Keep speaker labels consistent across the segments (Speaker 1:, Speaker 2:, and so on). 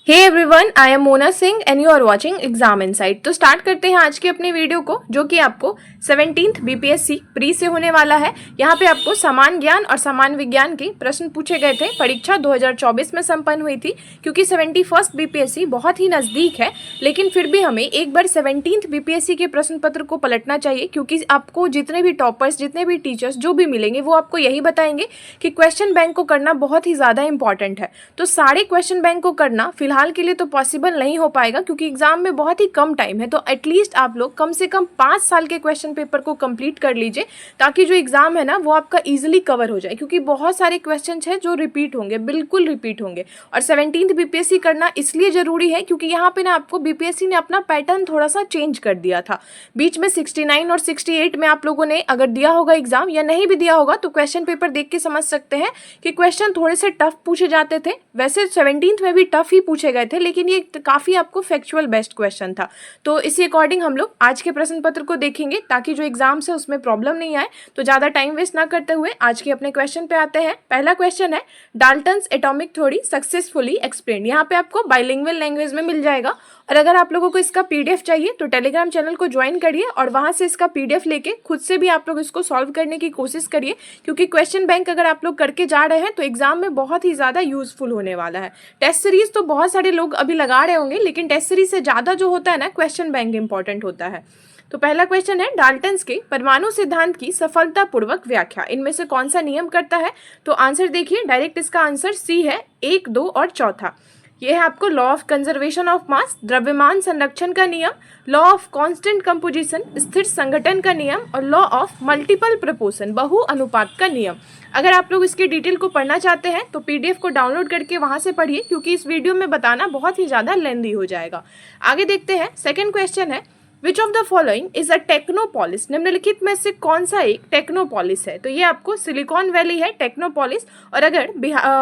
Speaker 1: Hey everyone, I am Mona Singh and you are watching exam insight. तो start करते हैं आज के अपने वीडियो को, जो कि आपको 17th बीपीएससी प्री से होने वाला है। यहाँ पे आपको समान ज्ञान और समान विज्ञान के प्रश्न पूछे गए थे। परीक्षा 2024 में संपन्न हुई थी। क्योंकि 71st बीपीएससी बहुत ही नज़दीक है, लेकिन फिर भी हमें एक बार 17th बीपीएससी के प्रश्न पत्र को पलटना चाहिए, क्योंकि आपको जितने भी टॉपर्स, जितने भी टीचर्स जो भी मिलेंगे वो आपको यही बताएंगे कि क्वेश्चन बैंक को करना बहुत ही ज़्यादा इंपॉर्टेंट है। तो सारे क्वेश्चन बैंक को करना फिलहाल के लिए तो पॉसिबल नहीं हो पाएगा, क्योंकि एग्जाम में बहुत ही कम टाइम है। तो एटलीस्ट आप लोग कम से कम 5 साल के क्वेश्चन पेपर को कंप्लीट कर लीजिए, ताकि जो एग्जाम है ना वो आपका इजीली कवर हो जाए। क्योंकि बहुत सारे क्वेश्चन हैं जो रिपीट होंगे, बिल्कुल रिपीट होंगे। और 17th बीपीएससी करना इसलिए जरूरी है क्योंकि यहाँ पे ना आपको बीपीएससी ने अपना पैटर्न थोड़ा सा चेंज कर दिया था। बीच में 69 और 68 में आप लोगों ने अगर दिया होगा एग्जाम या नहीं भी दिया होगा तो क्वेश्चन पेपर देख के समझ सकते हैं कि क्वेश्चन थोड़े से टफ पूछे जाते थे। वैसे 17th में भी टफ ही पूछे गए थे, लेकिन ये काफी आपको फैक्चुअल बेस्ड क्वेश्चन था। तो इसी अकॉर्डिंग हम लोग आज के प्रश्न पत्र को देखेंगे, ताकि जो एग्जाम है उसमें प्रॉब्लम नहीं आए। तो ज्यादा टाइम वेस्ट ना करते हुए आज के अपने क्वेश्चन पे आते हैं। पहला क्वेश्चन है, Dalton's atomic theory successfully explain. यहाँ पे आपको बाइलिंगुअल लैंग्वेज में मिल जाएगा। और अगर आप लोगों को इसका पीडीएफ चाहिए तो टेलीग्राम चैनल को ज्वाइन करिए और वहां से इसका पीडीएफ लेके खुद से भी आप लोग इसको सॉल्व करने की कोशिश करिए, क्योंकि क्वेश्चन बैंक अगर आप लोग करके जा रहे हैं तो एग्जाम में बहुत ही ज्यादा यूजफुल होने वाला है। टेस्ट सीरीज तो बहुत सारे लोग अभी लगा रहे होंगे, लेकिन टेस्ट सीरीज से ज्यादा जो होता है ना, क्वेश्चन बैंक इंपॉर्टेंट होता है। तो पहला क्वेश्चन है, डाल्टन्स के परमाणु सिद्धांत की सफलतापूर्वक व्याख्या इनमें से कौन सा नियम करता है? तो आंसर देखिए, डायरेक्ट इसका आंसर सी है, 1, 2 और चौथा। ये है आपको law of conservation of mass, द्रव्यमान संरक्षण का नियम, लॉ ऑफ कांस्टेंट कंपोजिशन, स्थिर संघटन का नियम, और लॉ ऑफ मल्टीपल प्रोपोर्शन, बहु अनुपात का नियम। अगर आप लोग इसके डिटेल को पढ़ना चाहते हैं तो पीडीएफ को डाउनलोड करके वहां से पढ़िए, क्योंकि इस वीडियो में बताना बहुत ही ज़्यादा लेंदी हो जाएगा। आगे देखते हैं। सेकेंड क्वेश्चन है, which of the following is a Technopolis? निम्नलिखित में से कौन सा एक टेक्नोपोलिस है? तो ये आपको सिलिकॉन वैली है टेक्नोपोलिस। और अगर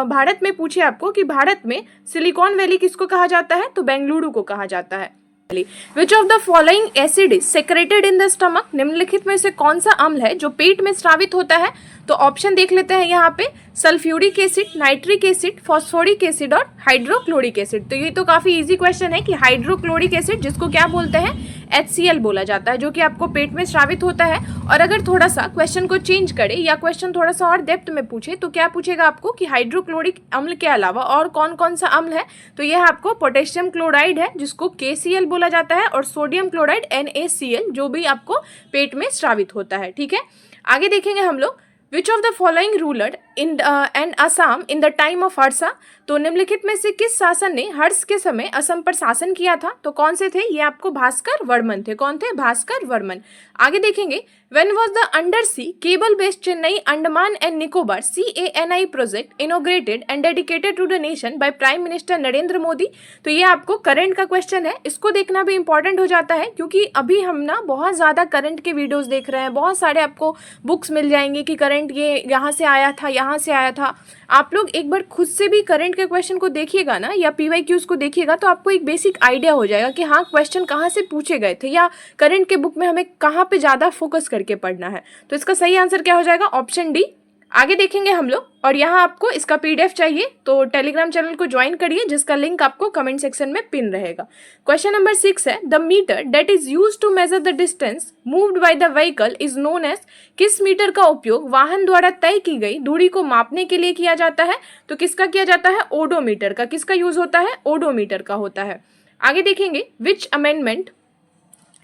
Speaker 1: भारत में पूछे आपको कि भारत में सिलिकॉन वैली किसको कहा जाता है, तो बेंगलुरु को कहा जाता है। Which of the following acid is secreted in the stomach? निम्नलिखित में से कौन सा अम्ल है जो पेट में स्रावित होता है? तो ऑप्शन देख लेते हैं यहाँ पे, sulphuric acid, nitric acid, phosphoric acid और हाइड्रोक्लोरिक एसिड। तो ये तो काफी इजी क्वेश्चन है कि हाइड्रोक्लोरिक एसिड, जिसको क्या बोलते हैं, HCl बोला जाता है, जो कि आपको पेट में स्रावित होता है। और अगर थोड़ा सा क्वेश्चन को चेंज करे या क्वेश्चन थोड़ा सा और डेप्थ में पूछे तो क्या पूछेगा आपको कि हाइड्रोक्लोरिक अम्ल के अलावा और कौन कौन सा अम्ल है? तो यह आपको पोटेशियम क्लोराइड है, जिसको KCl बोला जाता है, और सोडियम क्लोराइड NaCl, जो भी आपको पेट में स्रावित होता है। ठीक है, आगे देखेंगे हम लोग। Which of the following ruler in and Assam in the time of Harsha? तो निम्नलिखित में से किस शासन ने हर्ष के समय असम पर शासन किया था? तो कौन से थे? ये आपको भास्कर वर्मन थे। कौन थे? भास्कर वर्मन। आगे देखेंगे, when was the undersea cable based Chennai Andaman and Nicobar CANI project inaugurated and dedicated to the nation by prime minister Narendra Modi? तो ये आपको करंट का क्वेश्चन है, इसको देखना भी इंपॉर्टेंट हो जाता है, क्योंकि अभी हम ना बहुत ज्यादा करंट के वीडियोस देख रहे हैं। बहुत सारे आपको बुक्स मिल जाएंगे कि करंट ये यहाँ से आया था, यहाँ से आया था। आप लोग एक बार खुद से भी करंट के क्वेश्चन को देखिएगा ना, या PYQs को देखिएगा, तो आपको एक बेसिक आइडिया हो जाएगा कि हाँ क्वेश्चन कहाँ से पूछे गए थे, या करंट के बुक में हमें कहाँ पे ज्यादा फोकस करके पढ़ना है। तो इसका सही आंसर क्या हो जाएगा? Option D. आगे देखेंगे हम लोग, और यहाँ आपको इसका पीडीएफ चाहिए तो टेलीग्राम चैनल को ज्वाइन करिए, जिसका लिंक आपको कमेंट सेक्शन में पिन रहेगा। क्वेश्चन नंबर 6 है, the meter that is used to measure the distance moved by the vehicle is known as? किस मीटर का उपयोग वाहन द्वारा तय की गई दूरी को मापने के लिए किया जाता है? तो किसका किया जाता है? ओडोमीटर का। किसका यूज होता है? ओडोमीटर का होता है। आगे देखेंगे, विच amendment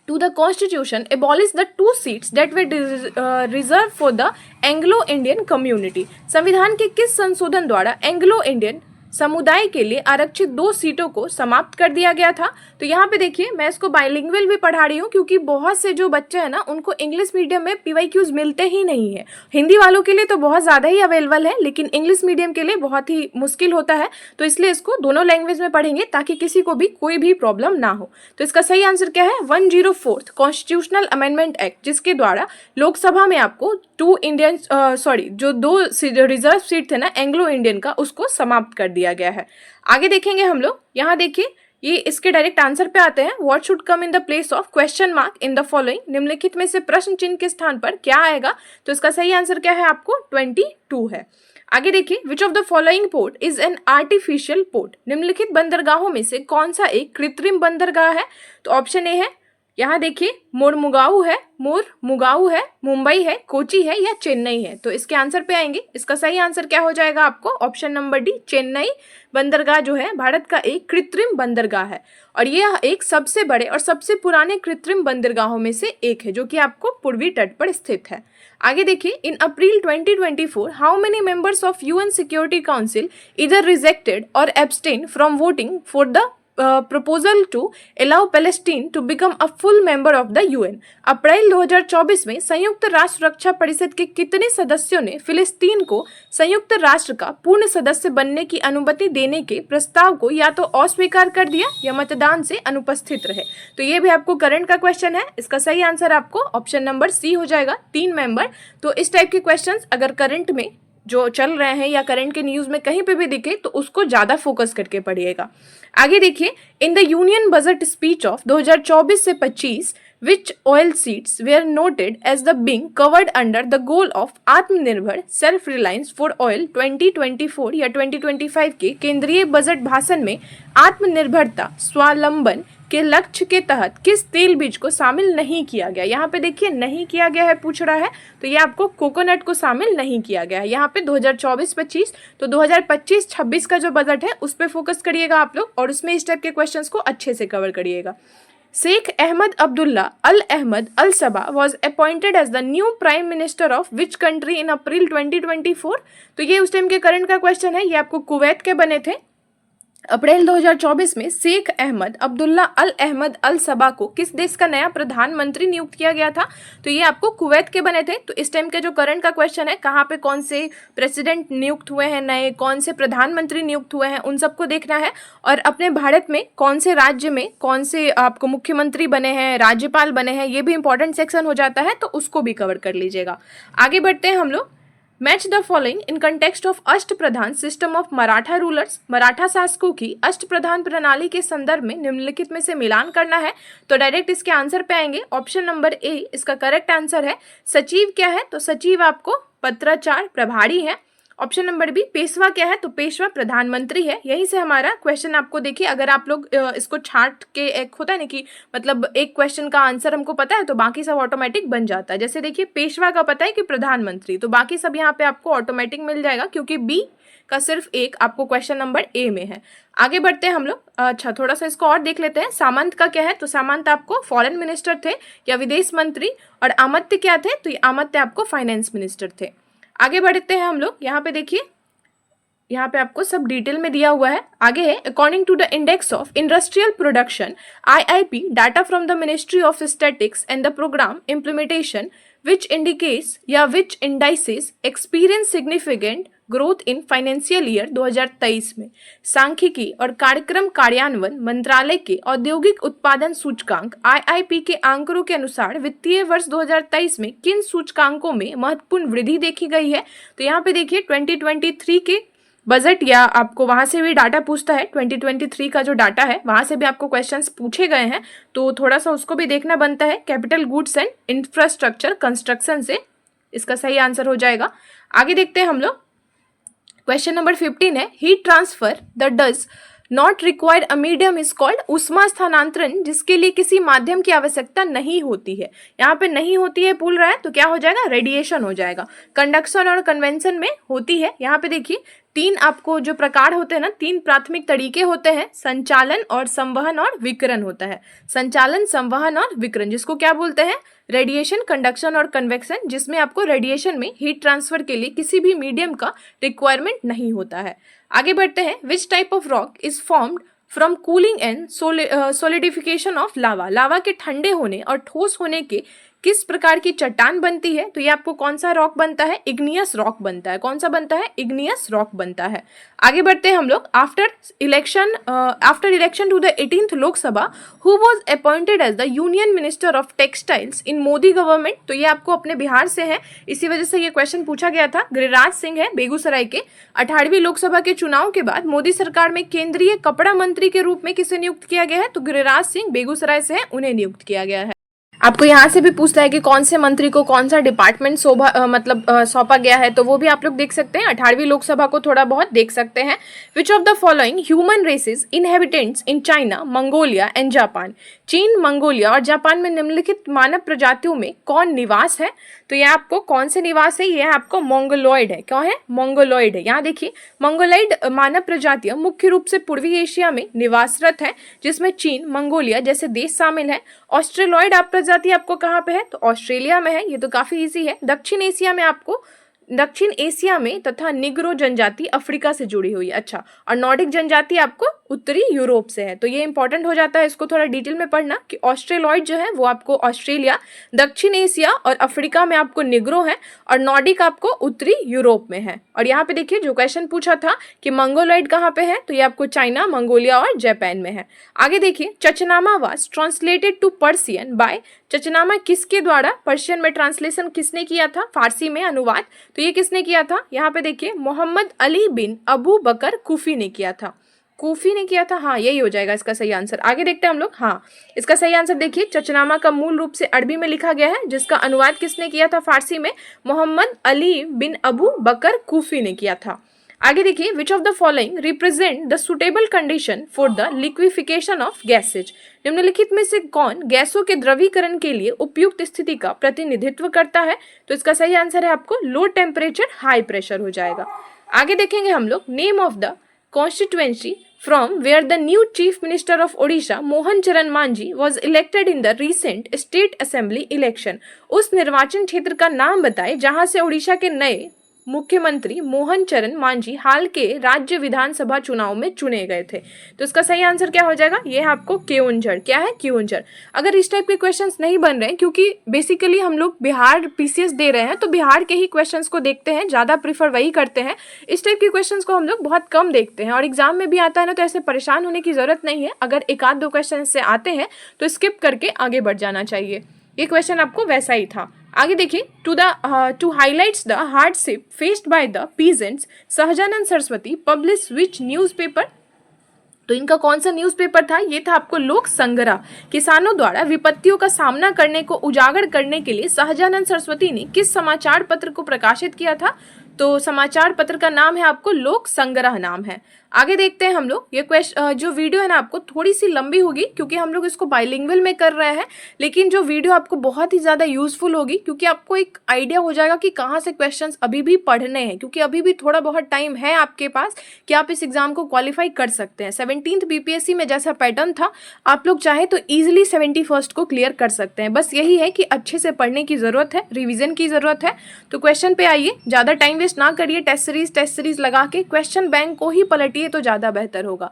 Speaker 1: to the constitution abolish the 2 seats that were reserved for the Anglo-Indian community? संविधान के किस संशोधन द्वारा एंग्लो इंडियन समुदाय के लिए आरक्षित 2 सीटों को समाप्त कर दिया गया था? तो यहाँ पे देखिए, मैं इसको बाइलिंगुअल भी पढ़ा रही हूँ, क्योंकि बहुत से जो बच्चे हैं ना, उनको इंग्लिश मीडियम में PYQs मिलते ही नहीं है। हिंदी वालों के लिए तो बहुत ज़्यादा ही अवेलेबल है, लेकिन इंग्लिश मीडियम के लिए बहुत ही मुश्किल होता है। तो इसलिए इसको दोनों लैंग्वेज में पढ़ेंगे, ताकि किसी को भी कोई भी प्रॉब्लम ना हो। तो इसका सही आंसर क्या है? 104th कॉन्स्टिट्यूशनल अमेंडमेंट एक्ट, जिसके द्वारा लोकसभा में आपको 2 इंडियन जो 2 रिजर्व सीट थे ना एंग्लो इंडियन का, उसको समाप्त कर दिया गया है। आगे देखेंगे हम लोग। यहाँ देखिए, ये इसके डायरेक्ट आंसर पे आते हैं। What should come in the place of question mark in the following? निम्नलिखित में से प्रश्न चिन्ह के स्थान पर क्या आएगा? तो इसका सही आंसर क्या है? आपको 22 है। आगे देखिए, which of the following port is an artificial port, निम्नलिखित बंदरगाहों में से कौन सा एक कृत्रिम बंदरगाह है? तो ऑप्शन ए है, यहाँ देखिए मोरमुगाओ है, मुंबई है, कोची है या चेन्नई है। तो इसके आंसर पे आएंगे, इसका सही आंसर क्या हो जाएगा आपको? ऑप्शन नंबर डी, चेन्नई बंदरगाह जो है भारत का एक कृत्रिम बंदरगाह है और यह एक सबसे बड़े और सबसे पुराने कृत्रिम बंदरगाहों में से एक है जो कि आपको पूर्वी तट पर स्थित है। आगे देखिए, in April 2024 how many members of UN security council either rejected और abstain from voting for the proposal to allow Palestine to become a full member of the UN. अप्रैल 2024 में संयुक्त राष्ट्र सुरक्षा परिषद के कितने सदस्यों ने फिलिस्तीन को संयुक्त राष्ट्र का पूर्ण सदस्य बनने की अनुमति देने के प्रस्ताव को या तो अस्वीकार कर दिया या मतदान से अनुपस्थित रहे? तो ये भी आपको करंट का क्वेश्चन है, इसका सही आंसर आपको ऑप्शन नंबर सी हो जाएगा, 3 मेंबर। तो इस टाइप के क्वेश्चन अगर करंट में जो चल रहे हैं या करंट के न्यूज में कहीं पे भी दिखे तो उसको ज्यादा फोकस करके पढ़िएगा। आगे देखिए, in the union budget speech of 2024 से 25 which oilseeds were noted as the being covered under the goal of Aatmanirbhar self reliance for oil 2024 या 2025 के केंद्रीय बजट भाषण में आत्मनिर्भरता स्वावलंबन के लक्ष्य के तहत किस तेल बीज को शामिल नहीं किया गया? यहाँ पे देखिए नहीं किया गया है पूछ रहा है, तो ये आपको कोकोनट को शामिल नहीं किया गया है यहाँ पे 2024-25। तो 2025-26 का जो बजट है उस पर फोकस करिएगा आप लोग और उसमें इस टाइप के क्वेश्चंस को अच्छे से कवर करिएगा। Sheikh Ahmad Abdullah Al Ahmad Al Sabah was appointed as the new prime minister of which country in April 2024? तो ये उस टाइम के करंट का क्वेश्चन है, ये आपको कुवैत के बने थे। अप्रैल 2024 में Sheikh Ahmad Abdullah Al Ahmad Al सबा को किस देश का नया प्रधानमंत्री नियुक्त किया गया था? तो ये आपको कुवैत के बने थे। तो इस टाइम के जो करंट का क्वेश्चन है, कहाँ पे कौन से प्रेसिडेंट नियुक्त हुए हैं नए, कौन से प्रधानमंत्री नियुक्त हुए हैं, उन सबको देखना है। और अपने भारत में कौन से राज्य में कौन से आपको मुख्यमंत्री बने हैं, राज्यपाल बने हैं, ये भी इंपॉर्टेंट सेक्शन हो जाता है, तो उसको भी कवर कर लीजिएगा। आगे बढ़ते हैं हम लोग। Match the following in context of Ashta Pradhan system of Maratha rulers, Maratha शासकों की अष्ट प्रधान प्रणाली के संदर्भ में निम्नलिखित में से मिलान करना है। तो डायरेक्ट इसके आंसर पे आएंगे, ऑप्शन नंबर ए इसका करेक्ट आंसर है। सचिव क्या है? तो सचिव आपको पत्राचार प्रभारी है। ऑप्शन नंबर बी पेशवा क्या है? तो पेशवा प्रधानमंत्री है। यहीं से हमारा क्वेश्चन आपको देखिए, अगर आप लोग इसको छांट के, एक होता है ना कि मतलब एक क्वेश्चन का आंसर हमको पता है तो बाकी सब ऑटोमेटिक बन जाता है। जैसे देखिए पेशवा का पता है कि प्रधानमंत्री, तो बाकी सब यहाँ पे आपको ऑटोमेटिक मिल जाएगा क्योंकि बी का सिर्फ एक आपको क्वेश्चन नंबर ए में है। आगे बढ़ते हैं हम लोग। अच्छा थोड़ा सा इसको और देख लेते हैं। सामंत का क्या है? तो सामंत आपको फॉरेन मिनिस्टर थे या विदेश मंत्री, और अमात्य क्या थे? तो अमात्य आपको फाइनेंस मिनिस्टर थे। आगे बढ़ते हैं हम लोग। यहाँ पे देखिए, यहाँ पे आपको सब डिटेल में दिया हुआ है। आगे है, according to the index of industrial production IIP data from the ministry of statistics and the programme implementation which indicates या which indices experience significant growth in financial year 2023 में सांख्यिकी और कार्यक्रम कार्यान्वयन मंत्रालय के औद्योगिक उत्पादन सूचकांक IIP के आंकड़ों के अनुसार वित्तीय वर्ष 2023 में किन सूचकांकों में महत्वपूर्ण वृद्धि देखी गई है? तो यहाँ पे देखिए 2023 के बजट या आपको वहां से भी डाटा पूछता है। 2023 का जो डाटा है वहां से भी आपको क्वेश्चंस पूछे गए हैं, तो थोड़ा सा उसको भी देखना बनता है। Capital goods and infrastructure construction से इसका सही आंसर हो जाएगा। आगे देखते हैं हम लोग। क्वेश्चन नंबर 15 है, heat transfer the does not required a medium is called, ऊष्मा स्थानांतरण जिसके लिए किसी माध्यम की आवश्यकता नहीं होती है। यहाँ पे नहीं होती है बोल रहा है तो क्या हो जाएगा? रेडिएशन हो जाएगा। कंडक्शन और कन्वेंशन में होती है। यहाँ पे देखिए 3 आपको जो प्रकार होते हैं ना, 3 प्राथमिक तरीके होते हैं, संचालन और संवहन और विकिरण होता है। संचालन, संवहन और विकिरण, जिसको क्या बोलते हैं? रेडिएशन, कंडक्शन और कन्वेक्शन, जिसमें आपको रेडिएशन में हीट ट्रांसफर के लिए किसी भी मीडियम का रिक्वायरमेंट नहीं होता है। आगे बढ़ते हैं। Which type of rock is formed from cooling and solidification of lava, lava के ठंडे होने और ठोस होने के किस प्रकार की चट्टान बनती है? तो ये आपको कौन सा रॉक बनता है? इग्नियस रॉक बनता है। कौन सा बनता है? इग्नियस रॉक बनता है। आगे बढ़ते हैं हम लोग। After election to the 18th Lok Sabha who was appointed as the union minister of textiles in Modi government, तो ये आपको अपने बिहार से है, इसी वजह से ये क्वेश्चन पूछा गया था। गिरिराज सिंह है बेगूसराय के। 18वीं लोकसभा के चुनाव के बाद मोदी सरकार में केंद्रीय कपड़ा मंत्री के रूप में किसे नियुक्त किया गया है? तो गिरिराज सिंह बेगूसराय से है, उन्हें नियुक्त किया गया है। आपको यहाँ से भी पूछता है कि कौन से मंत्री को कौन सा डिपार्टमेंट सौंपा गया है, तो वो भी आप लोग देख सकते हैं। 18वीं लोकसभा को थोड़ा बहुत देख सकते हैं। Which of the following human races inhabitants in China, Mongolia and Japan. चीन, मंगोलिया और जापान में निम्नलिखित मानव प्रजातियों में कौन निवास है? तो यह आपको कौन से निवास है? यह आपको मंगोलॉइड है। क्यों है? मंगोलॉइड है। यहाँ देखिए, मंगोलॉइड मानव प्रजातियां मुख्य रूप से पूर्वी एशिया में निवासरत है, जिसमें चीन, मंगोलिया जैसे देश शामिल है। ऑस्ट्रेलॉइड आप प्रजाति आपको कहाँ पे है? तो ऑस्ट्रेलिया में है। ये तो काफी इजी है। दक्षिण एशिया में तथा निग्रो जनजाति अफ्रीका से जुड़ी हुई है। अच्छा, और नॉर्डिक जनजाति आपको उत्तरी यूरोप से है। तो ये इंपॉर्टेंट हो जाता है, इसको थोड़ा डिटेल में पढ़ना कि ऑस्ट्रेलॉइड जो है वो आपको ऑस्ट्रेलिया, दक्षिण एशिया और अफ्रीका में आपको निग्रो है, और नॉर्डिक आपको उत्तरी यूरोप में है। और यहाँ पे देखिए, जो क्वेश्चन पूछा था कि मंगोलॉइड कहाँ पे है, तो ये आपको चाइना, मंगोलिया और जापान में है। आगे देखिए, Chachnama was translated to Persian by. Chachnama किसके द्वारा पर्शियन में ट्रांसलेशन किसने किया था? फारसी में अनुवाद। तो ये किसने किया था? यहाँ पे देखिए, मोहम्मद अली बिन अबू बकर कूफी ने किया था। कूफी ने किया था, हाँ यही हो जाएगा इसका सही आंसर। आगे देखते हैं हम लोग। हाँ, इसका सही आंसर देखिए, चचनामा का मूल रूप से अरबी में लिखा गया है, जिसका अनुवाद किसने किया था फारसी में? मोहम्मद अली बिन अबू बकर कूफी ने किया था। आगे देखिए, which of the following represent the suitable condition for the liquefaction of gases. निम्नलिखित में से कौन गैसों के द्रवीकरण के लिए उपयुक्त स्थिति का प्रतिनिधित्व करता है? तो इसका सही आंसर है आपको लो टेम्परेचर हाई प्रेशर हो जाएगा। आगे देखेंगे हम लोग, name of the constituency from where the new chief minister of Odisha Mohan चरण Manjhi was elected in the recent state assembly election। उस निर्वाचन क्षेत्र का नाम बताएं जहां से उड़ीसा के नए मुख्यमंत्री मोहन चरण मांझी हाल के राज्य विधानसभा चुनाव में चुने गए थे। तो इसका सही आंसर क्या हो जाएगा? ये है आपको केओंझर। क्या है? केओंझर। अगर इस टाइप के क्वेश्चंस नहीं बन रहे हैं, क्योंकि बेसिकली हम लोग बिहार पीसीएस दे रहे हैं, तो बिहार के ही क्वेश्चंस को देखते हैं, ज़्यादा प्रीफर वही करते हैं। इस टाइप के क्वेश्चंस को हम लोग बहुत कम देखते हैं, और एग्जाम में भी आता है ना, तो ऐसे परेशान होने की जरूरत नहीं है। अगर एक आध दो क्वेश्चन से आते हैं तो स्किप करके आगे बढ़ जाना चाहिए। ये क्वेश्चन आपको वैसा ही था। आगे देखिए, to highlights the hardship faced by the peasants, Sahajanand Saraswati publish which newspaper. तो इनका कौन सा न्यूज़पेपर था? ये था आपको लोक संग्रह। किसानों द्वारा विपत्तियों का सामना करने को उजागर करने के लिए सहजानंद सरस्वती ने किस समाचार पत्र को प्रकाशित किया था? तो समाचार पत्र का नाम है आपको लोक संग्रह नाम है। आगे देखते हैं हम लोग। ये जो वीडियो है ना आपको थोड़ी सी लंबी होगी, क्योंकि हम लोग इसको बाइलिंगुअल में कर रहे हैं, लेकिन जो वीडियो आपको बहुत ही ज़्यादा यूजफुल होगी, क्योंकि आपको एक आइडिया हो जाएगा कि कहाँ से क्वेश्चंस अभी भी पढ़ने हैं, क्योंकि अभी भी थोड़ा बहुत टाइम है आपके पास कि आप इस एग्जाम को क्वालिफाई कर सकते हैं। 17th BPSC में जैसा पैटर्न था, आप लोग चाहे तो ईजिली 71st को क्लियर कर सकते हैं। बस यही है कि अच्छे से पढ़ने की ज़रूरत है, रिविजन की ज़रूरत है। तो क्वेश्चन पे आइए, ज़्यादा टाइम वेस्ट ना करिए, टेस्ट सीरीज लगा के क्वेश्चन बैंक को ही पलटिए तो ज्यादा बेहतर होगा।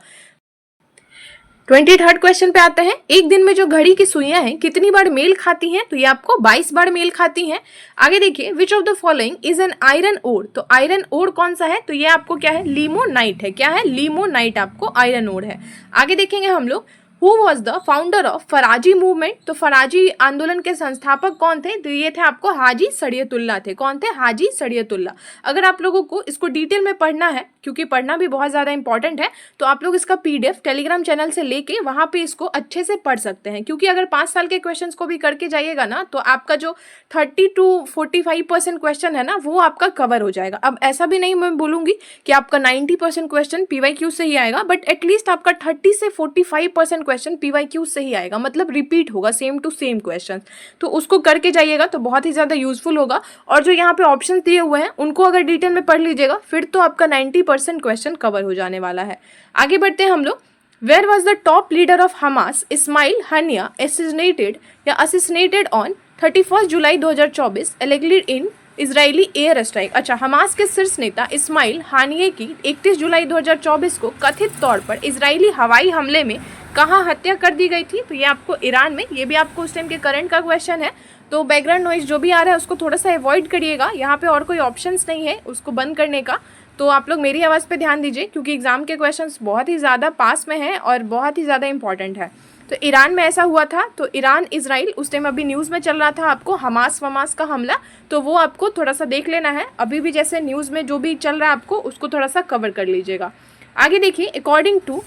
Speaker 1: 23rd क्वेश्चन पे आते हैं। एक दिन में जो घड़ी की सुइयां हैं कितनी बार मेल खाती हैं? तो ये आपको 22 बार मेल खाती हैं। आगे देखिए, which of the following is an iron ore. तो आयरन ओर कौन सा है? तो ये आपको क्या है? लिमोनाइट है। क्या है? लिमोनाइट आपको आयरन ओर है। आगे देखेंगे हम लोग, who was the founder of फराजी movement. तो फराजी आंदोलन के संस्थापक कौन थे? तो ये थे आपको हाजी सरियतुल्लाह थे। कौन थे? हाजी सरियतुल्लाह। अगर आप लोगों को इसको डिटेल में पढ़ना है, क्योंकि पढ़ना भी बहुत ज़्यादा इंपॉर्टेंट है, तो आप लोग इसका PDF टेलीग्राम चैनल से लेके वहाँ पे इसको अच्छे से पढ़ सकते हैं। क्योंकि अगर 5 साल के क्वेश्चंस को भी करके जाइएगा ना, तो आपका जो 30 to 45% क्वेश्चन है ना, वो आपका कवर हो जाएगा। अब ऐसा भी नहीं मैं बोलूँगी कि आपका 90% क्वेश्चन PYQ से ही आएगा, बट एटलीस्ट आपका 30 से 45% क्वेश्चन PYQ से ही आएगा, मतलब रिपीट होगा सेम टू सेम क्वेश्चन। तो उसको करके जाइएगा तो बहुत ही ज़्यादा यूजफुल होगा। और जो यहाँ पे ऑप्शंस दिए हुए हैं उनको अगर डिटेल में पढ़ लीजिएगा, फिर तो आपका 90% क्वेश्चन कवर हो जाने वाला है। आगे बढ़ते हैं हम लोग। Where was the top leader of Hamas Ismail Haniyeh assassinated on 31 July 2024 alleged in Israeli air strike. अच्छा, हमास के शीर्ष नेता इस्माइल हानिये की 31 जुलाई 2024 को कथित तौर पर इजरायली हवाई हमले में कहाँ हत्या कर दी गई थी? तो ये आपको ईरान में। ये भी आपको उस टाइम के करंट का क्वेश्चन है, तो बैकग्राउंड नॉइज जो भी आ रहा है उसको थोड़ा सा अवॉइड करिएगा। यहाँ पे और कोई ऑप्शंस नहीं है उसको बंद करने का, तो आप लोग मेरी आवाज़ पे ध्यान दीजिए, क्योंकि एग्जाम के क्वेश्चंस बहुत ही ज़्यादा पास में हैं और बहुत ही ज़्यादा इंपॉर्टेंट है। तो ईरान में ऐसा हुआ था। तो ईरान इजराइल उस टाइम अभी न्यूज़ में चल रहा था आपको हमास का हमला, तो वो आपको थोड़ा सा देख लेना है। अभी भी जैसे न्यूज़ में जो भी चल रहा है आपको उसको थोड़ा सा कवर कर लीजिएगा। आगे देखिए, according to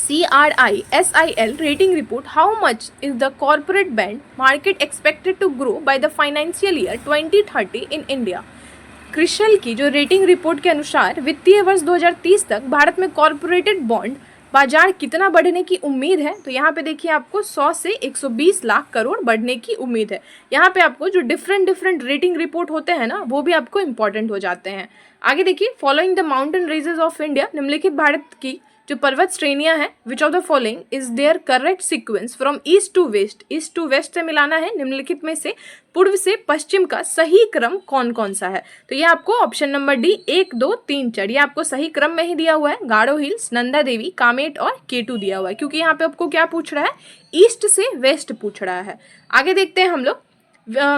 Speaker 1: CRISIL rating report, how much is the corporate bond market expected to grow by the financial year 2030 in India? Crucial की जो रेटिंग रिपोर्ट के अनुसार वित्तीय वर्ष 2030 तक भारत में कॉर्पोरेटेड बॉन्ड बाजार कितना बढ़ने की उम्मीद है? तो यहाँ पे देखिए आपको 100 से 120 लाख करोड़ बढ़ने की उम्मीद है। यहाँ पे आपको जो डिफरेंट रेटिंग रिपोर्ट होते हैं ना, वो भी आपको इंपॉर्टेंट हो जाते हैं। आगे देखिए, following the mountain ranges of India, निम्नलिखित भारत की जो पर्वत श्रेणियां हैं, which of the following is their correct sequence from east to west, east to west से मिलाना है, निम्नलिखित में से पूर्व से पश्चिम का सही क्रम कौन कौन सा है? तो ये आपको ऑप्शन नंबर डी 1, 2, 3, 4 ये आपको सही क्रम में ही दिया हुआ है। गारो हिल्स, नंदा देवी, कामेट और केटू दिया हुआ है, क्योंकि यहाँ पे आपको क्या पूछ रहा है? ईस्ट से वेस्ट पूछ रहा है। आगे देखते हैं हम लोग,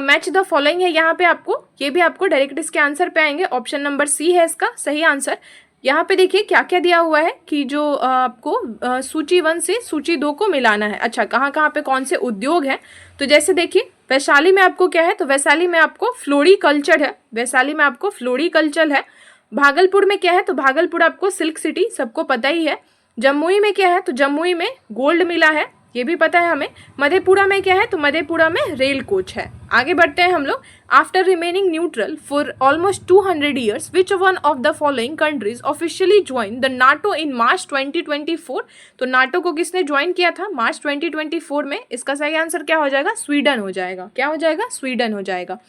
Speaker 1: मैच द फॉलोइंग है यहाँ पे आपको, ये भी आपको डायरेक्ट इसके आंसर पे आएंगे। ऑप्शन नंबर सी है इसका सही आंसर। यहाँ पे देखिए क्या क्या दिया हुआ है कि जो आपको सूची 1 से सूची 2 को मिलाना है। अच्छा, कहाँ पे कौन से उद्योग हैं? तो जैसे देखिए, वैशाली में आपको क्या है? तो वैशाली में आपको फ्लोरिकल्चर है, वैशाली में आपको फ्लोरिकल्चर है। भागलपुर में क्या है? तो भागलपुर आपको सिल्क सिटी, सबको पता ही है। जमुई में क्या है? तो जमुई में गोल्ड मिला है, ये भी पता है हमें। मधेपुरा में क्या है? तो मधेपुरा में रेल कोच है। आगे बढ़ते हैं हम लोग। After remaining neutral for almost 200 years, which one of the following countries officially join the NATO in March 2024? तो नाटो को किसने ज्वाइन किया था मार्च 2024 में? इसका सही आंसर क्या हो जाएगा? स्वीडन हो जाएगा। क्या हो जाएगा? स्वीडन हो जाएगा।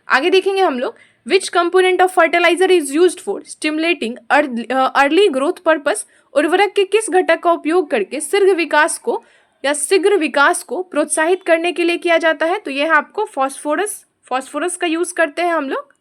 Speaker 1: आगे देखेंगे हम लोग, which component of fertiliser is used for stimulating early growth purpose? उर्वरक के किस घटक का उपयोग करके शीघ्र विकास को प्रोत्साहित करने के लिए किया जाता है? तो यह है आपको फॉस्फोरस का यूज करते हैं हम लोग।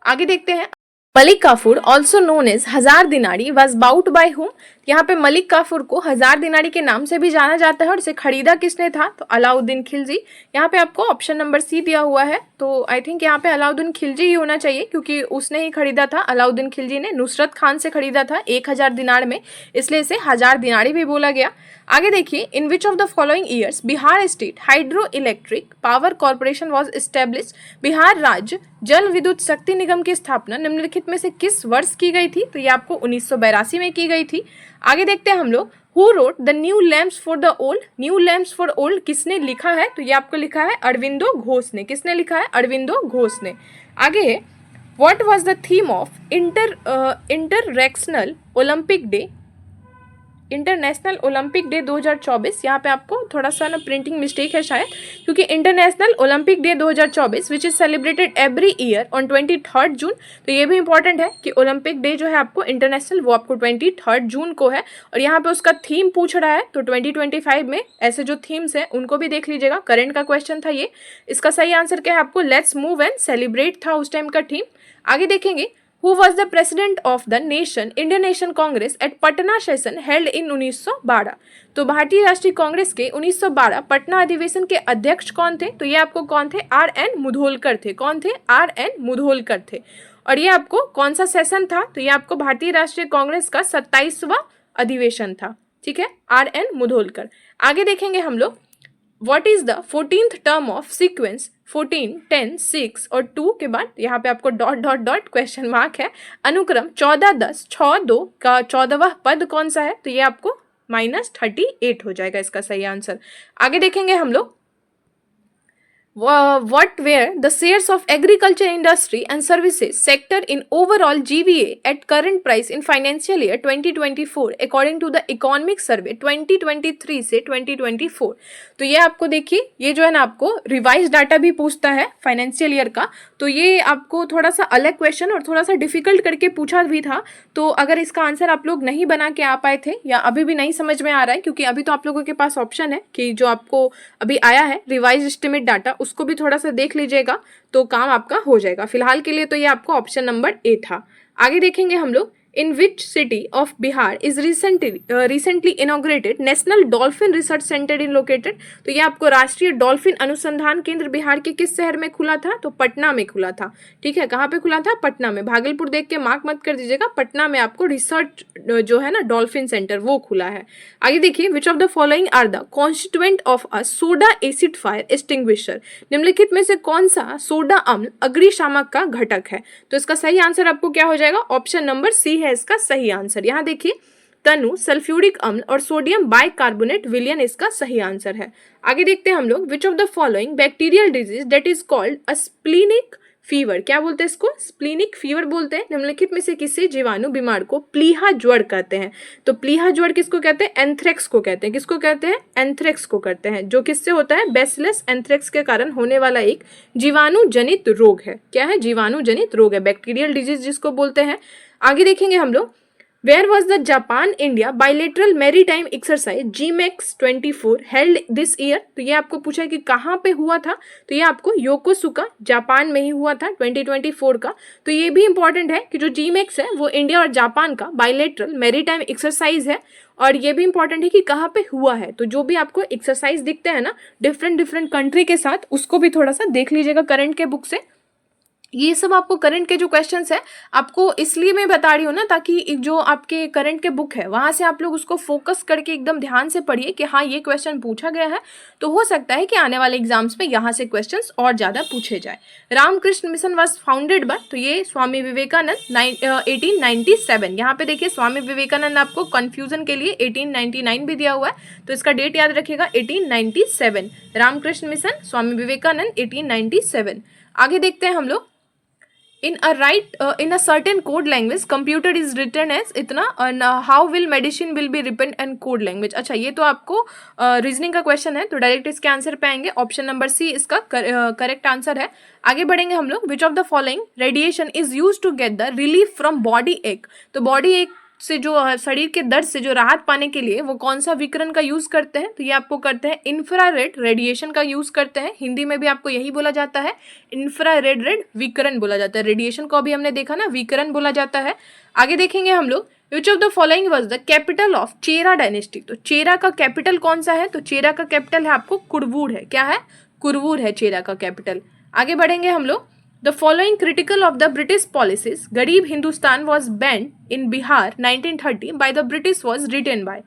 Speaker 1: आगे देखते हैं, Malik Kafur also known as हजार दिनारी वॉज बाउट बाय हुम? यहाँ पे मलिक काफूर को हजार दिनारी के नाम से भी जाना जाता है, और इसे खरीदा किसने था? तो अलाउद्दीन खिलजी। यहाँ पे आपको ऑप्शन नंबर सी दिया हुआ है, तो आई थिंक यहाँ पे अलाउद्दीन खिलजी ही होना चाहिए, क्योंकि उसने ही खरीदा था। अलाउद्दीन खिलजी ने नुसरत खान से खरीदा था 1000 दिनार में, इसलिए इसे हजार दिनारी भी बोला गया। आगे देखिए, in which of the following years Bihar state hydro electric power corporation was establish? Bihar राज्य जल विद्युत शक्ति निगम की स्थापना निम्नलिखित में से किस वर्ष की गई थी? तो ये आपको 1982 में की गई थी। आगे देखते हैं हम लोग, who wrote the new lamps for the old? New lamps for old किसने लिखा है? तो ये आपको लिखा है अरविंदो घोष ने। किसने लिखा है? अरविंदो घोष ने। आगे है, what was the theme of international Olympic day 2024? यहाँ पे आपको थोड़ा सा ना प्रिंटिंग मिस्टेक है शायद, क्योंकि international Olympic day 2024 which is celebrated every year on 23 जून। तो ये भी इंपॉर्टेंट है कि ओलंपिक डे जो है आपको इंटरनेशनल, वो आपको 23 जून को है। और यहाँ पे उसका थीम पूछ रहा है, तो 2025 में ऐसे जो थीम्स हैं उनको भी देख लीजिएगा, करंट का क्वेश्चन था ये। इसका सही आंसर क्या है आपको? लेट्स मूव एंड सेलिब्रेट था उस टाइम का थीम। आगे देखेंगे, Who was the president of the Indian Nation Congress at Patna session held in 1912? तो भारतीय राष्ट्रीय कांग्रेस के 1912 पटना अधिवेशन के अध्यक्ष कौन थे? तो ये आपको कौन थे? R.N. मुधोलकर थे। कौन थे? R.N. मुधोलकर थे। और ये आपको कौन सा सेशन था? तो ये आपको भारतीय राष्ट्रीय कांग्रेस का 27वां अधिवेशन था। ठीक है, R.N. मुधोलकर। आगे देखेंगे हम लोग, what is the 14th term of sequence 14, 10, 6 और 2 के बाद यहाँ पे आपको डॉट क्वेश्चन मार्क है। अनुक्रम 14, 10, 6, 2 का 14वां पद कौन सा है? तो ये आपको -38 हो जाएगा इसका सही आंसर। आगे देखेंगे हम लोग, what were the shares of agriculture industry and services sector in overall GVA at current price in financial year 2024 according to the economic survey 2023 से 2024? तो ये आपको देखिए, ये जो है ना आपको रिवाइज डाटा भी पूछता है फाइनेंशियल ईयर का, तो ये आपको थोड़ा सा अलग क्वेश्चन और थोड़ा सा डिफिकल्ट करके पूछा भी था। तो अगर इसका आंसर आप लोग नहीं बना के आ पाए थे या अभी भी नहीं समझ में आ रहा है, क्योंकि अभी तो आप लोगों के पास ऑप्शन है कि जो आपको अभी आया है रिवाइज एस्टिमेट डाटा, उसको भी थोड़ा सा देख लीजिएगा तो काम आपका हो जाएगा। फिलहाल के लिए तो ये आपको ऑप्शन नंबर ए था। आगे देखेंगे हम लोग, in which city of Bihar is recently inaugurated National Dolphin Research Center in located? तो ये आपको राष्ट्रीय डॉल्फिन अनुसंधान केंद्र बिहार के किस शहर में खुला था? तो पटना में खुला था। ठीक है, कहाँ पे खुला था? पटना में। भागलपुर देख के मार्क मत कर दीजिएगा, पटना में आपको रिसर्च जो है ना डॉल्फिन सेंटर वो खुला है। आगे देखिए, which of the following are the constituent of a soda acid fire extinguisher? निम्नलिखित में से कौन सा सोडा अम्ल अग्निशामक का घटक है? तो इसका सही आंसर आपको क्या हो जाएगा? ऑप्शन नंबर सी है इसका सही आंसर। यहाँ देखिए, तनु, सल्फ्यूरिक अम्ल और सोडियम बाइकार्बोनेट विलयन इसका सही आंसर है। आगे देखते हैं हम लोग, which of the following bacterial disease that is called a splenic fever, क्या बोलते हैं इसको? स्प्लीनिक फीवर बोलते हैं। निम्नलिखित में से किसी जीवाणु बीमार को प्लीहा ज्वर कहते हैं? तो प्लीहा ज्वर किसको कहते हैं? एंथ्रेक्स को कहते हैं। किसको कहते हैं? एंथ्रेक्स को कहते हैं, जो किससे होता है? बैसिलस एंथ्रेक्स के कारण होने वाला एक जीवाणु जनित रोग है। क्या है? जीवाणु जनित रोग है, बैक्टीरियल डिजीज जिसको बोलते हैं। आगे देखेंगे हम लोग, Where was the Japan India bilateral maritime exercise GMEX 24 held this year? तो ये आपको पूछा है कि कहाँ पे हुआ था, तो ये आपको योकोसुका जापान में ही हुआ था 2024 का। तो ये भी इंपॉर्टेंट है कि जो GMEX है वो इंडिया और जापान का बाइलेटरल मैरीटाइम एक्सरसाइज है, और ये भी इंपॉर्टेंट है कि कहाँ पे हुआ है। तो जो भी आपको एक्सरसाइज दिखते हैं ना डिफरेंट कंट्री के साथ, उसको भी थोड़ा सा देख लीजिएगा करंट के बुक से। ये सब आपको करंट के जो क्वेश्चंस है आपको इसलिए मैं बता रही हूँ ना, ताकि जो आपके करंट के बुक है वहां से आप लोग उसको फोकस करके एकदम ध्यान से पढ़िए कि हाँ ये क्वेश्चन पूछा गया है, तो हो सकता है कि आने वाले एग्जाम्स में यहाँ से क्वेश्चंस और ज़्यादा पूछे जाए। Ramakrishna mission was founded by, तो ये स्वामी विवेकानंद 1897। यहाँ पे देखिए स्वामी विवेकानंद आपको कन्फ्यूजन के लिए 1899 भी दिया हुआ है, तो इसका डेट याद रखिएगा 1897। रामकृष्ण मिशन स्वामी विवेकानंद 1897। आगे देखते हैं हम लोग, in a certain code language computer is written as इतना, and how will medicine will be written in code language। अच्छा ये तो आपको रीजनिंग का क्वेश्चन है, तो डायरेक्ट इसके आंसर पे आएंगे। ऑप्शन नंबर सी इसका करेक्ट आंसर है। आगे बढ़ेंगे हम लोग, which of the following radiation is use to get the relief from body ache. तो बॉडी एक से जो शरीर के दर्द से जो राहत पाने के लिए वो कौन सा विकिरण का यूज करते हैं? तो ये आपको करते हैं इंफ्रारेड रेडिएशन का यूज करते हैं। हिंदी में भी आपको यही बोला जाता है, इंफ्रारेड विकिरण बोला जाता है। रेडिएशन को अभी हमने देखा ना, विकिरण बोला जाता है। आगे देखेंगे हम लोग, which of the following was the capital of Chera dynasty. तो चेरा का कैपिटल कौन सा है? तो चेरा का कैपिटल है आपको कुरवूर है। क्या है? कुरवूर है चेरा का कैपिटल। आगे बढ़ेंगे हम लोग, The following critical of the British policies, गरीब Hindustan was banned in Bihar 1930 by the British was written by।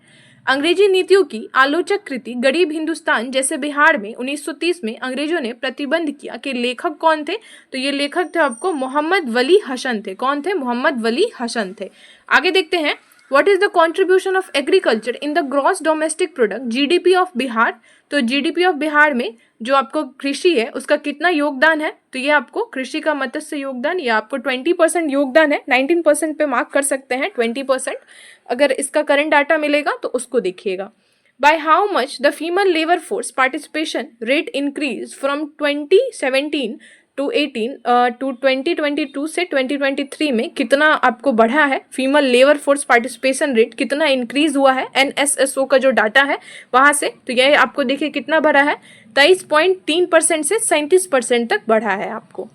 Speaker 1: अंग्रेजी नीतियों की आलोचक कृति गरीब हिंदुस्तान जैसे बिहार में 1930 में अंग्रेजों ने प्रतिबंध किया कि लेखक कौन थे? तो ये लेखक थे आपको मोहम्मद वली हसन थे। कौन थे? मोहम्मद वली हसन थे। आगे देखते हैं, What is the contribution of agriculture in the gross domestic product GDP of Bihar. तो GDP ऑफ बिहार में जो आपको कृषि है उसका कितना योगदान है? तो ये आपको कृषि का मत्स्य योगदान, ये आपको 20% योगदान है। 19% पे मार्क कर सकते हैं, 20%। अगर इसका करंट डाटा मिलेगा तो उसको देखिएगा। By how much the female labor force participation rate increased from 2017 to 2022 से 2023 में कितना आपको बढ़ा है? Female labour force participation rate कितना इंक्रीज हुआ है NSSO का जो डाटा है वहां से? तो यह आपको देखिए कितना बढ़ा है, 23.3% से 37% तक बढ़ा है आपको।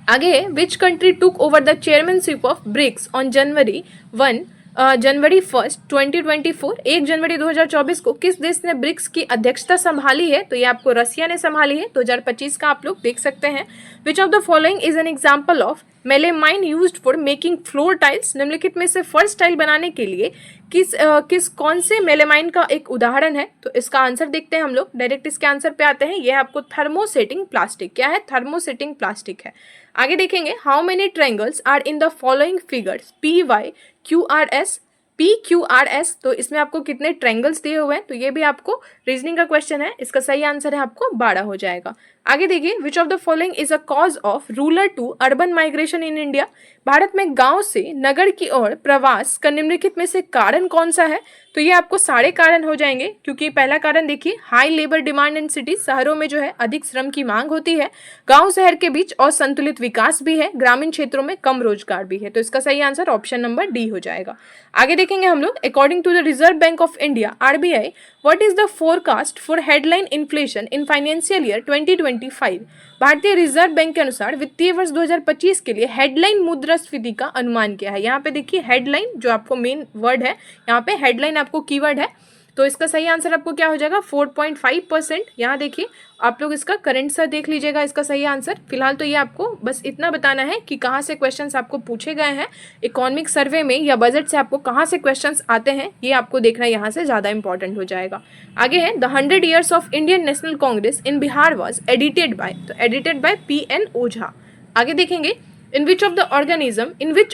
Speaker 1: आगे, which country took over the chairmanship of BRICS on January 1 2024। 1 जनवरी 2024 को किस देश ने ब्रिक्स की अध्यक्षता संभाली है? तो ये आपको रसिया ने संभाली है। 2025 का आप लोग देख सकते हैं। Which of the following is an example of melamine used for making floor tiles. निम्नलिखित में से फर्श टाइल बनाने के लिए कौन से मेलेमाइन का एक उदाहरण है? तो इसका आंसर देखते हैं हम लोग, डायरेक्ट इसके आंसर पे आते हैं। यह आपको थर्मोसेटिंग प्लास्टिक। क्या है? थर्मोसेटिंग प्लास्टिक है। आगे देखेंगे, how many triangles are in the following figures PYQRS PQRS। तो इसमें आपको कितने ट्रायंगल्स दिए हुए हैं? तो ये भी आपको रीजनिंग का क्वेश्चन है, इसका सही आंसर है आपको 12 हो जाएगा। आगे देखिए, which of the following is a cause of rural to urban migration in India. भारत में गांव से नगर की ओर प्रवास का निम्नलिखित में से कारण कौन सा है? तो ये आपको सारे कारण हो जाएंगे, क्योंकि पहला कारण देखिए, high labour demand in city, शहरों में जो है अधिक श्रम की मांग होती है। गांव शहर के बीच असंतुलित विकास भी है, ग्रामीण क्षेत्रों में कम रोजगार भी है। तो इसका सही आंसर ऑप्शन नंबर डी हो जाएगा। आगे देखेंगे हम लोग, according to the reserve bank of India RBI, what is the forecast for headline inflation in financial year 2025। भारतीय रिजर्व बैंक के अनुसार वित्तीय वर्ष 2025 के लिए हेडलाइन मुद्रास्फीति का अनुमान क्या है? यहाँ पे देखिए हेडलाइन जो आपको मेन वर्ड है, यहाँ पे हेडलाइन आपको कीवर्ड है। तो इसका सही आंसर आपको क्या हो जाएगा? 4.5%। यहाँ देखिए आप लोग इसका करंट सा देख लीजिएगा इसका सही आंसर। फिलहाल तो ये आपको बस इतना बताना है कि कहाँ से क्वेश्चंस आपको पूछे गए हैं, इकोनॉमिक सर्वे में या बजट से आपको कहाँ से क्वेश्चंस आते हैं, ये आपको देखना यहाँ से ज़्यादा इंपॉर्टेंट हो जाएगा। आगे है, the 100 years of Indian national Congress in Bihar was edited by. तो एडिटेड बाय PN ओझा। आगे देखेंगे, In which